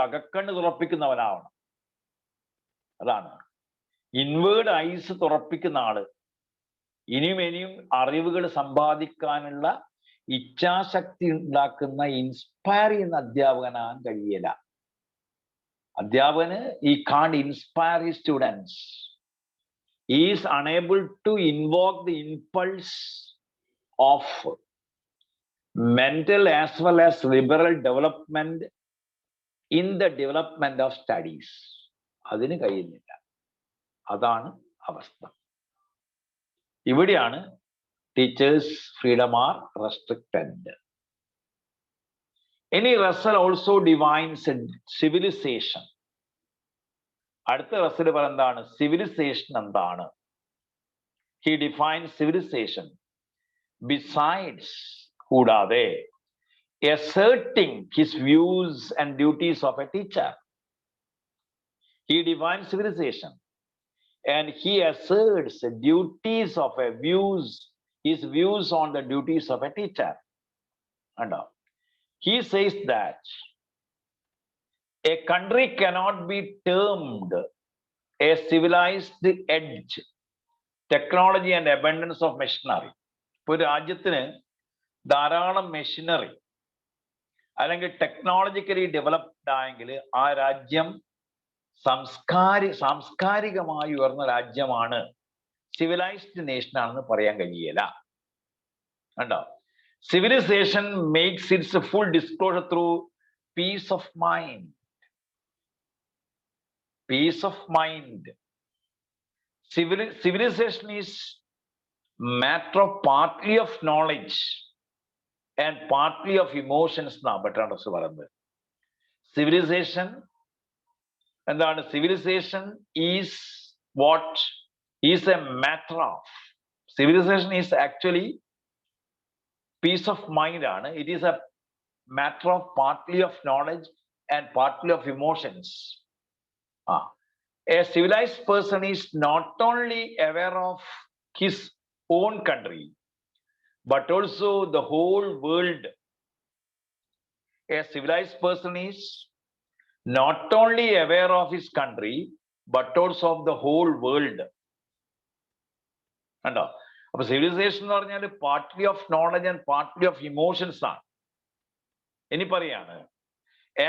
അകക്കണ്ണ് തുറപ്പിക്കുന്നവനാവണം. അതാണ് ഇൻവേർഡ് ഐസ് തുറപ്പിക്കുന്ന ആള്. ഇനിയും അറിവുകൾ സമ്പാദിക്കാനുള്ള ഇച്ഛാശക്തി ഉണ്ടാക്കുന്ന ഇൻസ്പയർ ചെയ്യുന്ന അധ്യാപകനാകാൻ കഴിയില്ല. അധ്യാപകന് ഈ കാണ്ട് inspire he students. He is unable to invoke the impulse of mental as well as liberal development in the development of studies. അതിന് കഴിയുന്നില്ല. അതാണ് അവസ്ഥ. ഇവിടെയാണ് ടീച്ചേഴ്സ് ഫ്രീഡം ആർ റെസ്ട്രിക്റ്റഡ്. ഇനി റസൽ ഓൾസോ ഡിവൈൻസ് സിവിലൈസേഷൻ. അടുത്ത റസൽ പറയുന്നതാണ് സിവിലൈസേഷൻ എന്താണ്? ഹി ഡിഫൈൻസ് സിവിലൈസേഷൻ ബിസൈഡ്സ്, കൂടാതെ asserting his views and duties of a teacher. He defines civilization and he asserts the duties of his views on the duties of a teacher. And he says that a country cannot be termed a civilized age, technology and abundance of machinery. ഒരു രാജ്യത്തിന് ധാരാളം മെഷീനറി അല്ലെങ്കിൽ ടെക്നോളജിക്കലി ഡെവലപ്ഡ് ആയെങ്കിൽ ആ രാജ്യം സാംസ്കാരികമായി ഉയർന്ന രാജ്യമാണ്, സിവിലൈസ്ഡ് നേഷൻ ആണെന്ന് പറയാൻ കഴിയില്ല. കണ്ടോ? Civilisation makes its full disclosure through peace of mind. Peace of mind. Civilization is matter of partly of knowledge and partly of emotions. Civilization എന്താണ്? Civilization is what is a matter of. Civilization is actually peace of mind ആണ്. It is a matter of partly of knowledge and partly of emotions. A civilized person is not only aware of his own country, but also the whole world. A civilized person is not only aware of his country, but also of the whole world. And civilization എന്ന് പറഞ്ഞാൽ partly of knowledge and partly of emotions ആണ്. ഇനി പറയാണ്,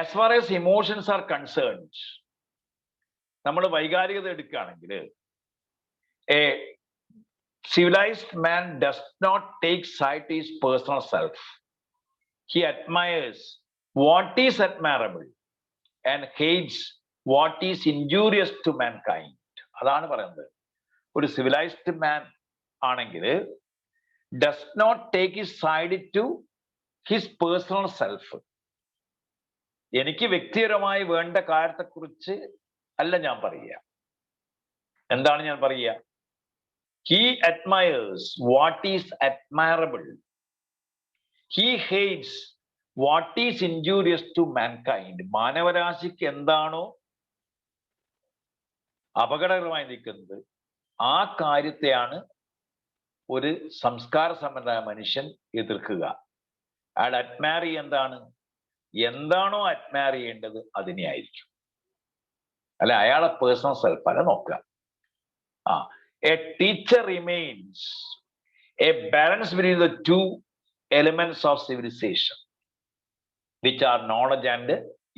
as far as emotions are concerned, നമ്മൾ വൈകാരികത എടുക്കുകയാണെങ്കിൽ civilized man does not take side to his personal self. He admires what is admirable and hates what is injurious to mankind. അതാണ് പറയുന്നത്. ഒരു സിവിലൈസ്ഡ് മാൻ ആണെങ്കിൽ does not take his side to his personal self. എനിക്ക് വ്യക്തിപരമായി വേണ്ട കാര്യത്തെക്കുറിച്ച് അല്ല ഞാൻ പറയുക. എന്താണ് ഞാൻ പറയുക? He admires what is admirable. He hates what is injurious to mankind. മാനവരാശിക്ക് എന്താണോ അപകടകരമായി നിൽക്കുന്നത് ആ കാര്യത്തെയാണ് ഒരു സംസ്കാര സമ്പന്നനായ മനുഷ്യൻ എതിർക്കുക. അയാൾ അഡ്മയർ എന്താണ്? എന്താണോ അഡ്മയർ ചെയ്യേണ്ടത് അതിനെ ആയിരിക്കും. അല്ല അയാളെ പേഴ്സണൽ സെൽഫ് അല്ല നോക്കുക. A teacher remains a balance between the two elements of civilization, which are knowledge and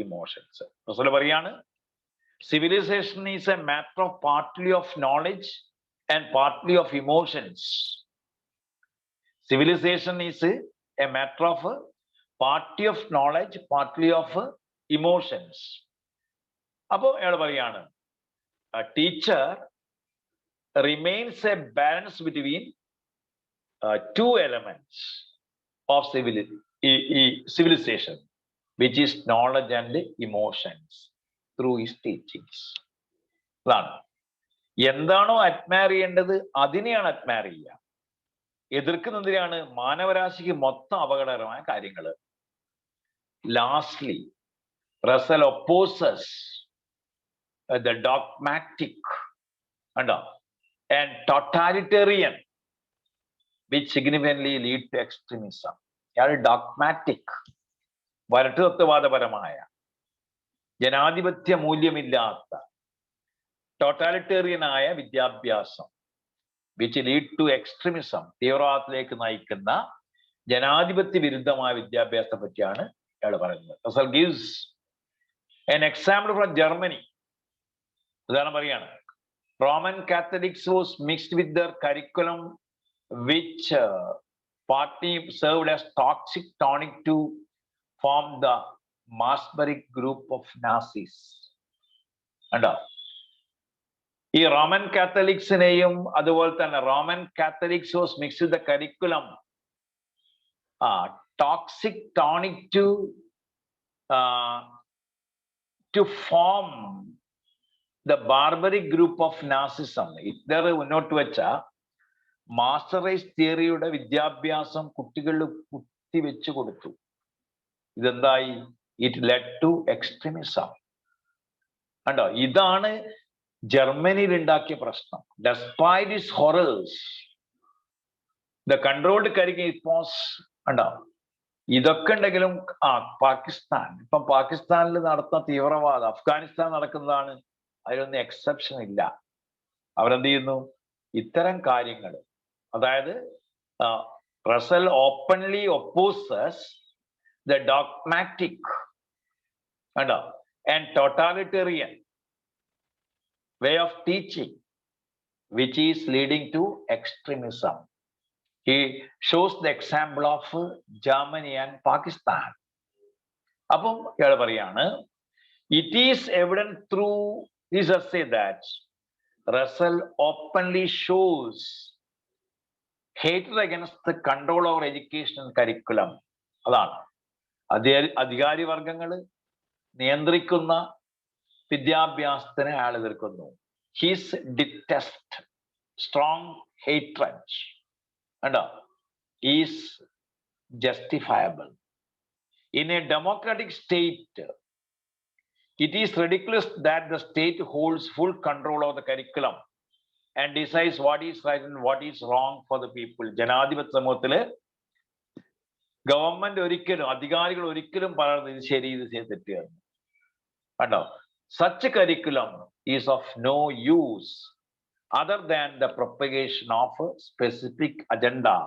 emotions. റസൂൽ പറയാണ്, civilization is a matter of partly of knowledge and partly of emotions. Civilization is a matter of partly of knowledge, partly of emotions. അപ്പോൾ അയാൾ പറയാണ്, a teacher remains a balance between two elements of civilization, which is knowledge and emotions through his teachings. അതാണ് എന്താണോ അഡ്മയർ ചെയ്യേണ്ടത് അതിനെയാണ് അഡ്മയർ ചെയ്യുക. എതിർക്കുന്നതിനാണ് മാനവരാശിക്ക് മൊത്തം അപകടകരമായ കാര്യങ്ങൾ. Lastly Russell opposes the dogmatic and totalitarian, which significantly lead to extremism. അയാൾ ഡോഗ്മാറ്റിക്, വലതുതത്വവാദപരമായ, ജനാധിപത്യ മൂല്യമില്ലാത്ത ടോട്ടാലിറ്റേറിയനായ വിദ്യാഭ്യാസം, വിച്ച് ലീഡ് ടു എക്സ്ട്രീമിസം, തീവ്രവാദത്തിലേക്ക് നയിക്കുന്ന ജനാധിപത്യ വിരുദ്ധമായ വിദ്യാഭ്യാസത്തെ പറ്റിയാണ് അയാൾ പറയുന്നത്. Russell gives an example from Germany. ഉദാഹരണം പറയാണ്, Roman Catholics was mixed with their curriculum, which partly served as toxic tonic to form the Marsberg group of Nazis. കണ്ടോ? ഈ റോമൻ കാത്തലിക്സിനെയും അതുപോലെ തന്നെ Roman Catholics was mix with the curriculum, toxic tonic to form the barbaric group of Nazism. Hitler മുന്നോട്ട് വെച്ച മാസ്റ്റർ റേസ് തിയറിയുടെ വിദ്യാഭ്യാസം കുട്ടികളിൽ കുത്തിവെച്ചു കൊടുത്തു. ഇതെന്തായി? It led to extremism. കണ്ടോ? ഇതാണ് ജർമ്മനിയിൽ ഉണ്ടാക്കിയ പ്രശ്നം. Despite its horrors, the controlled curriculum ഉണ്ടോ? ഇതൊക്കെ ഉണ്ടെങ്കിലും പാകിസ്ഥാൻ, ഇപ്പം പാകിസ്ഥാനിൽ നടത്തുന്ന തീവ്രവാദം അഫ്ഗാനിസ്ഥാൻ നടക്കുന്നതാണ്, അതിലൊന്നും എക്സെപ്ഷൻ ഇല്ല. അവരെന്ത് ചെയ്യുന്നു? ഇത്തരം കാര്യങ്ങൾ, അതായത് Russell openly opposes the dogmatic and totalitarian way of teaching, which is leading to extremism. He shows the example of Germany and Pakistan. അപ്പം ഇയാൾ പറയാണ്, it is evident through his essay that Russell openly shows hatred against the control over education and curriculum. അതാണ് അധികാരി വർഗങ്ങൾ നിയന്ത്രിക്കുന്ന വിദ്യാഭ്യാസത്തിനെ അയാൾ എതിർക്കുന്നു. His detest, strong hatred is justifiable. In a democratic state it is ridiculous that the state holds full control of the curriculum and decides what is right and what is wrong for the people. ജനാധിപത്യ സമൂഹത്തില് ഗവൺമെന്റ് ഒരിക്കലും, അധികാരികൾ ഒരിക്കലും പറയുന്നത് ഇത് ശരി, ഇത് തെറ്റുകയാണ്. കണ്ടോ? such a curriculum is of no use other than the propagation of a specific agenda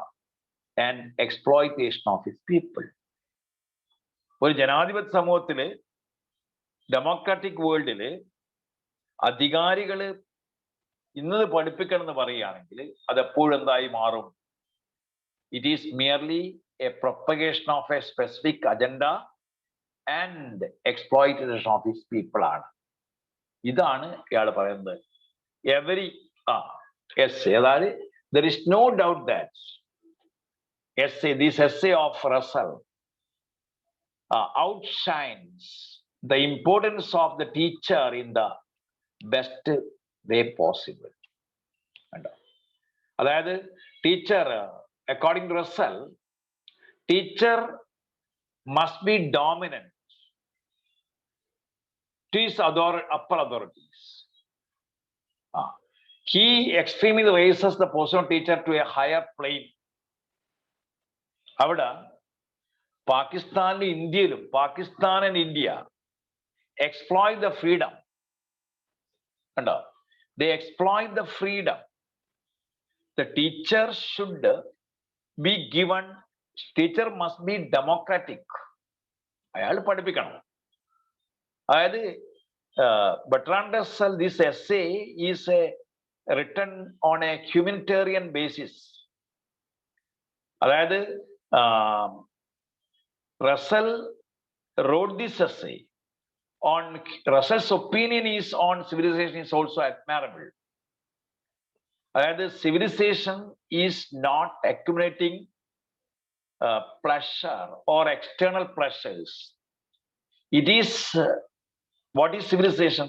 and exploitation of its people. ഒരു ജനാധിപത്യ സമൂഹത്തില്, ഡെമോക്രാറ്റിക് വേൾഡില് അധികാരികള് ഇന്നത് പഠിപ്പിക്കണം എന്ന് പറയുകയാണെങ്കിൽ അതെപ്പോഴും എന്തായി മാറും? It is merely a propagation of a specific agenda and exploitation of its people ആണ്. ഇതാണ് ഇയാൾ പറയുന്നത്. അതായത് there is no doubt that this essay of Russell outshines the importance of the teacher in the best way possible. അതായത് teacher, according to Russell, teacher must be dominant to his upper authorities. He extremely raises the position of teacher to a higher plane. അവിടെ പാകിസ്ഥാനിലും ഇന്ത്യയിലും, Pakistan and India exploit the freedom. കണ്ടോ? They exploit the freedom. The teacher should be given, teacher must be democratic. അയാൾ പഠിപ്പിക്കണം. അതായത് Bertrand Russell, this essay is written on a humanitarian basis. അതായത് Russell wrote this essay on, Russell's opinion is on civilization is also admirable. അതായത് civilization is not accumulating pleasure or external pleasures. It is, what is civilization?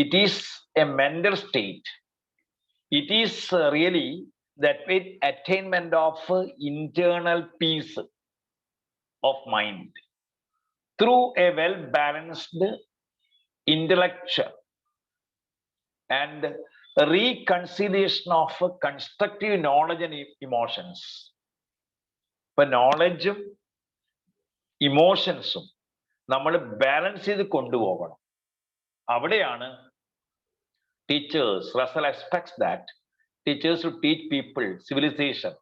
It is a mental state. It is really that attainment of internal peace of mind through a well-balanced intellectual and reconciliation of constructive knowledge and emotions. ഇപ്പൊ നോളജും ഇമോഷൻസും നമ്മൾ ബാലൻസ് ചെയ്ത് കൊണ്ടുപോകണം. അവിടെയാണ് teachers, Russell expects that teachers to teach people civilization,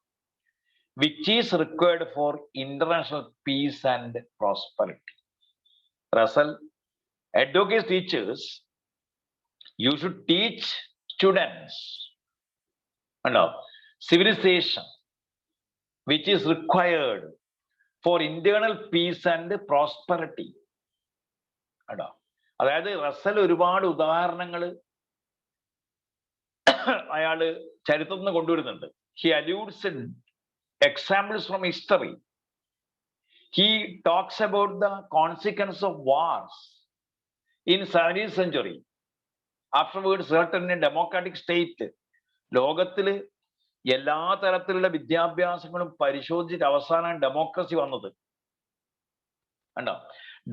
which is required for international peace and prosperity. Russell advocates teachers, you should teach students civilization, which is required for internal peace and prosperity. അതായത് റസൽ ഒരുപാട് ഉദാഹരണങ്ങൾ അയാള് ചരിത്രത്തിൽ നിന്ന് കൊണ്ടുവരുന്നുണ്ട്. He alludes in examples from history. He talks about the consequence of wars in 17th century. Afterwards, certain in democratic state, ലോകത്തില് എല്ലാ തരത്തിലുള്ള വിദ്യാഭ്യാസങ്ങളും പരിശോധിച്ചിട്ട് അവസാനം ഡെമോക്രസി വന്നത്. കണ്ടോ?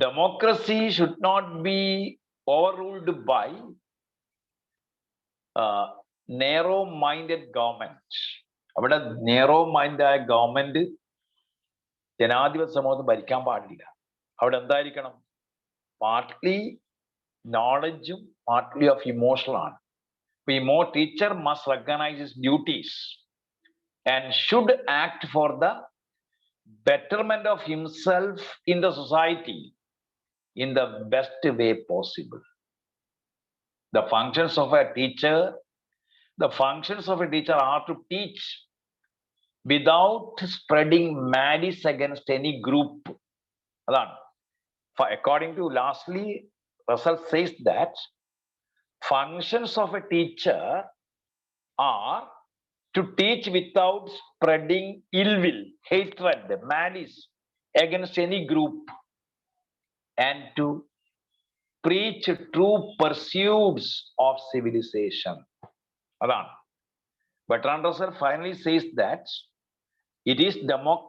Democracy should not be overruled by narrow minded government. അവിടെ നേറോ മൈൻഡായ ഗവൺമെന്റ് ജനാധിപത്യ സമൂഹം ഭരിക്കാൻ പാടില്ല. അവിടെ എന്തായിരിക്കണം? പാർട്ട്ലി നോളജും പാർട്ട്ലി ഓഫ് ഇമോഷണൽ ആണ്. Teacher must recognize his duties and should act for the betterment of himself in the society in the best way possible. The functions of a teacher are to teach without spreading malice against any group. According to, lastly, Russell says that functions of a teacher are to teach without spreading ill will, hatred, malice against any group, and to preach true pursuits of civilization. Bertrand Russell finally says that it is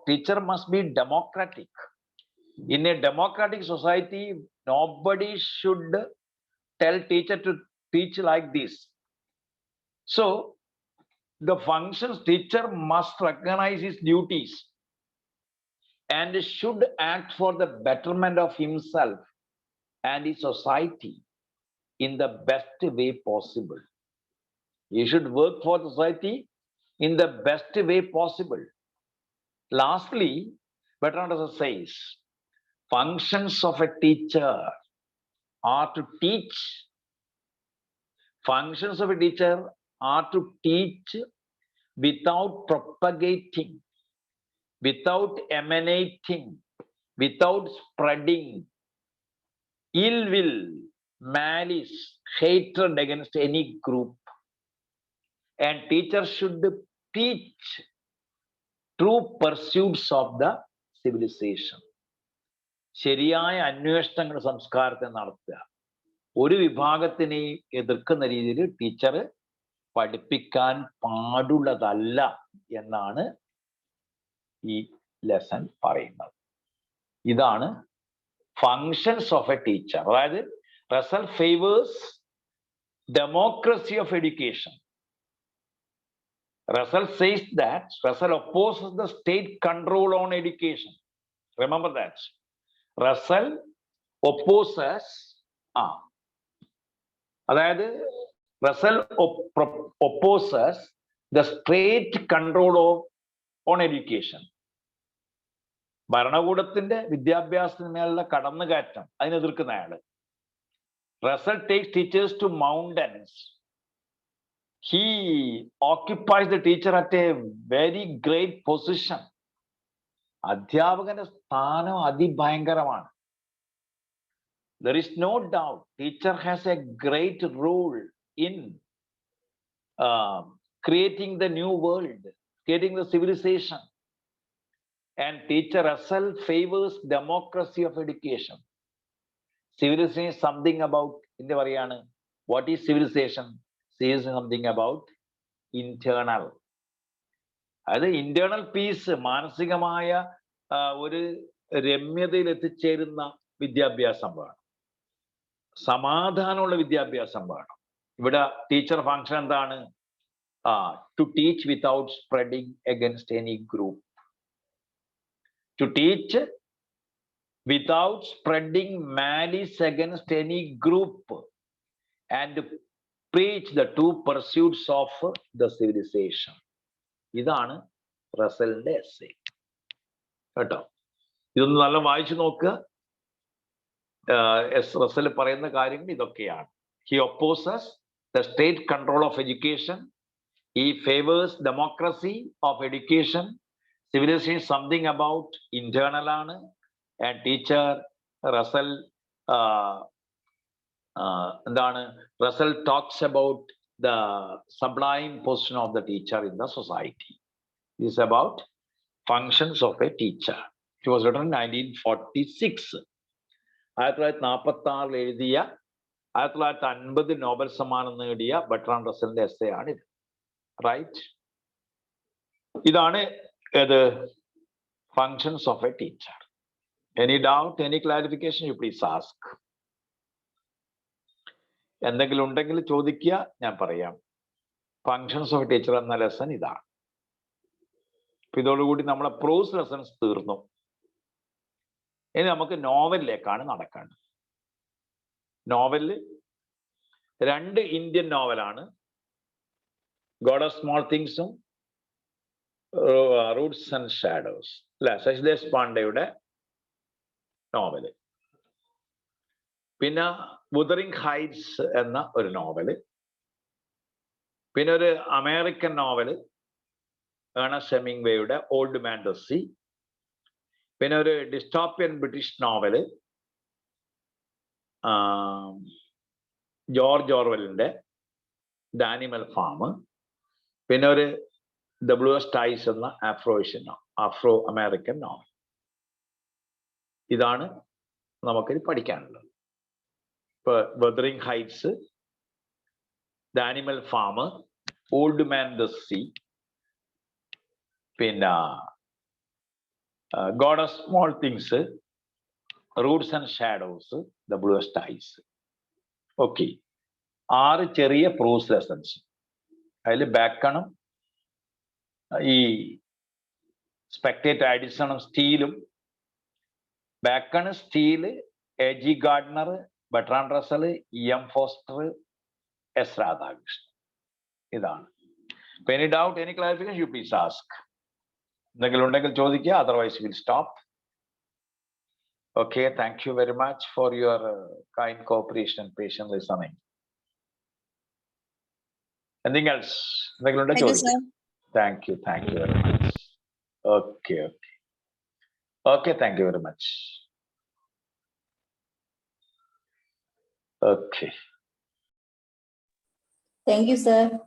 teacher must be democratic. In a democratic society, nobody should tell teacher to teach like this. So the functions, teacher must recognize his duties and should act for the betterment of himself and his society in the best way possible. He should work for society in the best way possible. Lastly, Bertrand Russell says, functions of a teacher are to teach. Functions of a teacher are to teach without propagating, without emanating, without spreading ill will, malice, hatred against any group. And teachers should teach true pursuits of the civilization. ശരിയായ അന്വേഷണങ്ങൾ സംസ്കാരത്തെ നടത്തുക. ഒരു വിഭാഗത്തിനെ എതിർക്കുന്ന രീതിയിൽ ടീച്ചർ പഠിപ്പിക്കാൻ പാടുള്ളതല്ല എന്നാണ് ഈ ലെസൺ പറയുന്നത്. ഇതാണ് ഫങ്ഷൻസ് ഓഫ് എ ടീച്ചർ. അതായത് Russell favours democracy of education. Russell says that Russell opposes the state control on education. Remember that. Russell opposes, അതായത് Russell opposes the state control on education. ഭരണകൂടത്തിന്റെ വിദ്യാഭ്യാസത്തിന്മേലുള്ള കടന്നുകയറ്റം അതിനെ എതിർക്കുന്ന അയാള്. Russell takes teachers to mountains. He occupies the teacher at a very great position. അധ്യാപകന്റെ സ്ഥാനം അതിഭയങ്കരമാണ്. There is no doubt teacher has a great role in creating the new world, creating the civilization. And teacher Russell favors democracy of education. Civilization is something about, എന്താ പറയാണ്, what is civilization? Says something about internal. അതായത് ഇന്റേണൽ പീസ്, മാനസികമായ ഒരു രമ്യതയിൽ എത്തിച്ചേരുന്ന വിദ്യാഭ്യാസം വേണം, സമാധാനമുള്ള വിദ്യാഭ്യാസം വേണം. ഇവിടെ ടീച്ചർ ഫങ്ഷൻ എന്താണ്? To teach without spreading against any group. To teach without spreading malice against any group and preach the two pursuits of the civilization. ഇതാണ് റസലിന്റെ എസ്സേ കേട്ടോ. ഇതൊന്ന് നല്ല വായിച്ചു നോക്കുക. റസൽ പറയുന്ന കാര്യങ്ങൾ ഇതൊക്കെയാണ്. He opposes the state control of education. He favors democracy of education. Civilization is something about internal ആണ്. And teacher റസൽ എന്താണ്, Russell talks about the sublime position of the teacher in the society. This is about functions of a teacher. It was written in 1946. 1946 എഴുതിയ, 1950 നോബൽ സമ്മാനം നേടിയ ബർട്രാൻഡ് റസലിന്റെ എസ്സേ ആണ് ഇത്. റൈറ്റ്. ഇതാണ് ഏത്? Functions of a teacher. Any doubt, any clarification, you please ask. എന്തെങ്കിലും ഉണ്ടെങ്കിൽ ചോദിക്കുക, ഞാൻ പറയാം. ഫങ്ഷൻസ് ഓഫ് ടീച്ചർ എന്ന ലെസൺ ഇതാണ്. ഇതോടുകൂടി നമ്മളെ പ്രോസ് ലെസൺസ് തീർന്നു. ഇനി നമുക്ക് നോവലിലേക്കാണ് നടക്കേണ്ടത്. നോവലില് 2 ഇന്ത്യൻ നോവലാണ്. ഗോഡ് ഓഫ് സ്മോൾ തിങ്സും റൂട്ട്സ് ആൻഡ് ഷാഡോസ്, അല്ലെ, ശശി ദേശ്പാണ്ഡെയുടെ നോവല്. പിന്നെ വുതറിംഗ് ഹൈറ്റ്സ് എന്ന ഒരു നോവല്. പിന്നെ ഒരു അമേരിക്കൻ നോവല്, ഏണസ്റ്റ് ഹെമിംഗ്വേയുടെ ഓൾഡ് മാൻ ദ സീ. പിന്നെ ഒരു ഡിസ്റ്റോപ്പിയൻ ബ്രിട്ടീഷ് നോവല്, ജോർജ് ഓർവെലിന്റെ ദ ആനിമൽ ഫാം. പിന്നെ ഒരു ദ ബ്ലൂസ്റ്റ് ഐസ് എന്ന ആഫ്രോ അമേരിക്കൻ നോവൽ. ഇതാണ് നമുക്കിത് പഠിക്കാനുള്ളത്. Wuthering Heights, The Animal Farm, Old Man the Sea, പിന്നെ God of Small Things, Roots and Shadows, The Bluest Eyes. Okay, 6 ചെറിയ പ്രോസ് ലെസൺസ്. അതിൽ ബാക്കണം, ഈ സ്പെക്ടേറ്റർ എഡിസണും സ്റ്റീലും. Bacon, Steele, A.G. Gardiner, Bertrand Russell, E.M. Forster, S. Radhakrishnan. ഇതാണ്. Any doubt, any clarification, you please ask. എന്തെങ്കിലും ഉണ്ടെങ്കിൽ ചോദിക്കുക, otherwise will stop. Okay, thank you very much for your kind cooperation and patient listening. Anything else? Thank you, sir. Thank you very much. Okay. Thank you very much. Okay. Thank you, sir.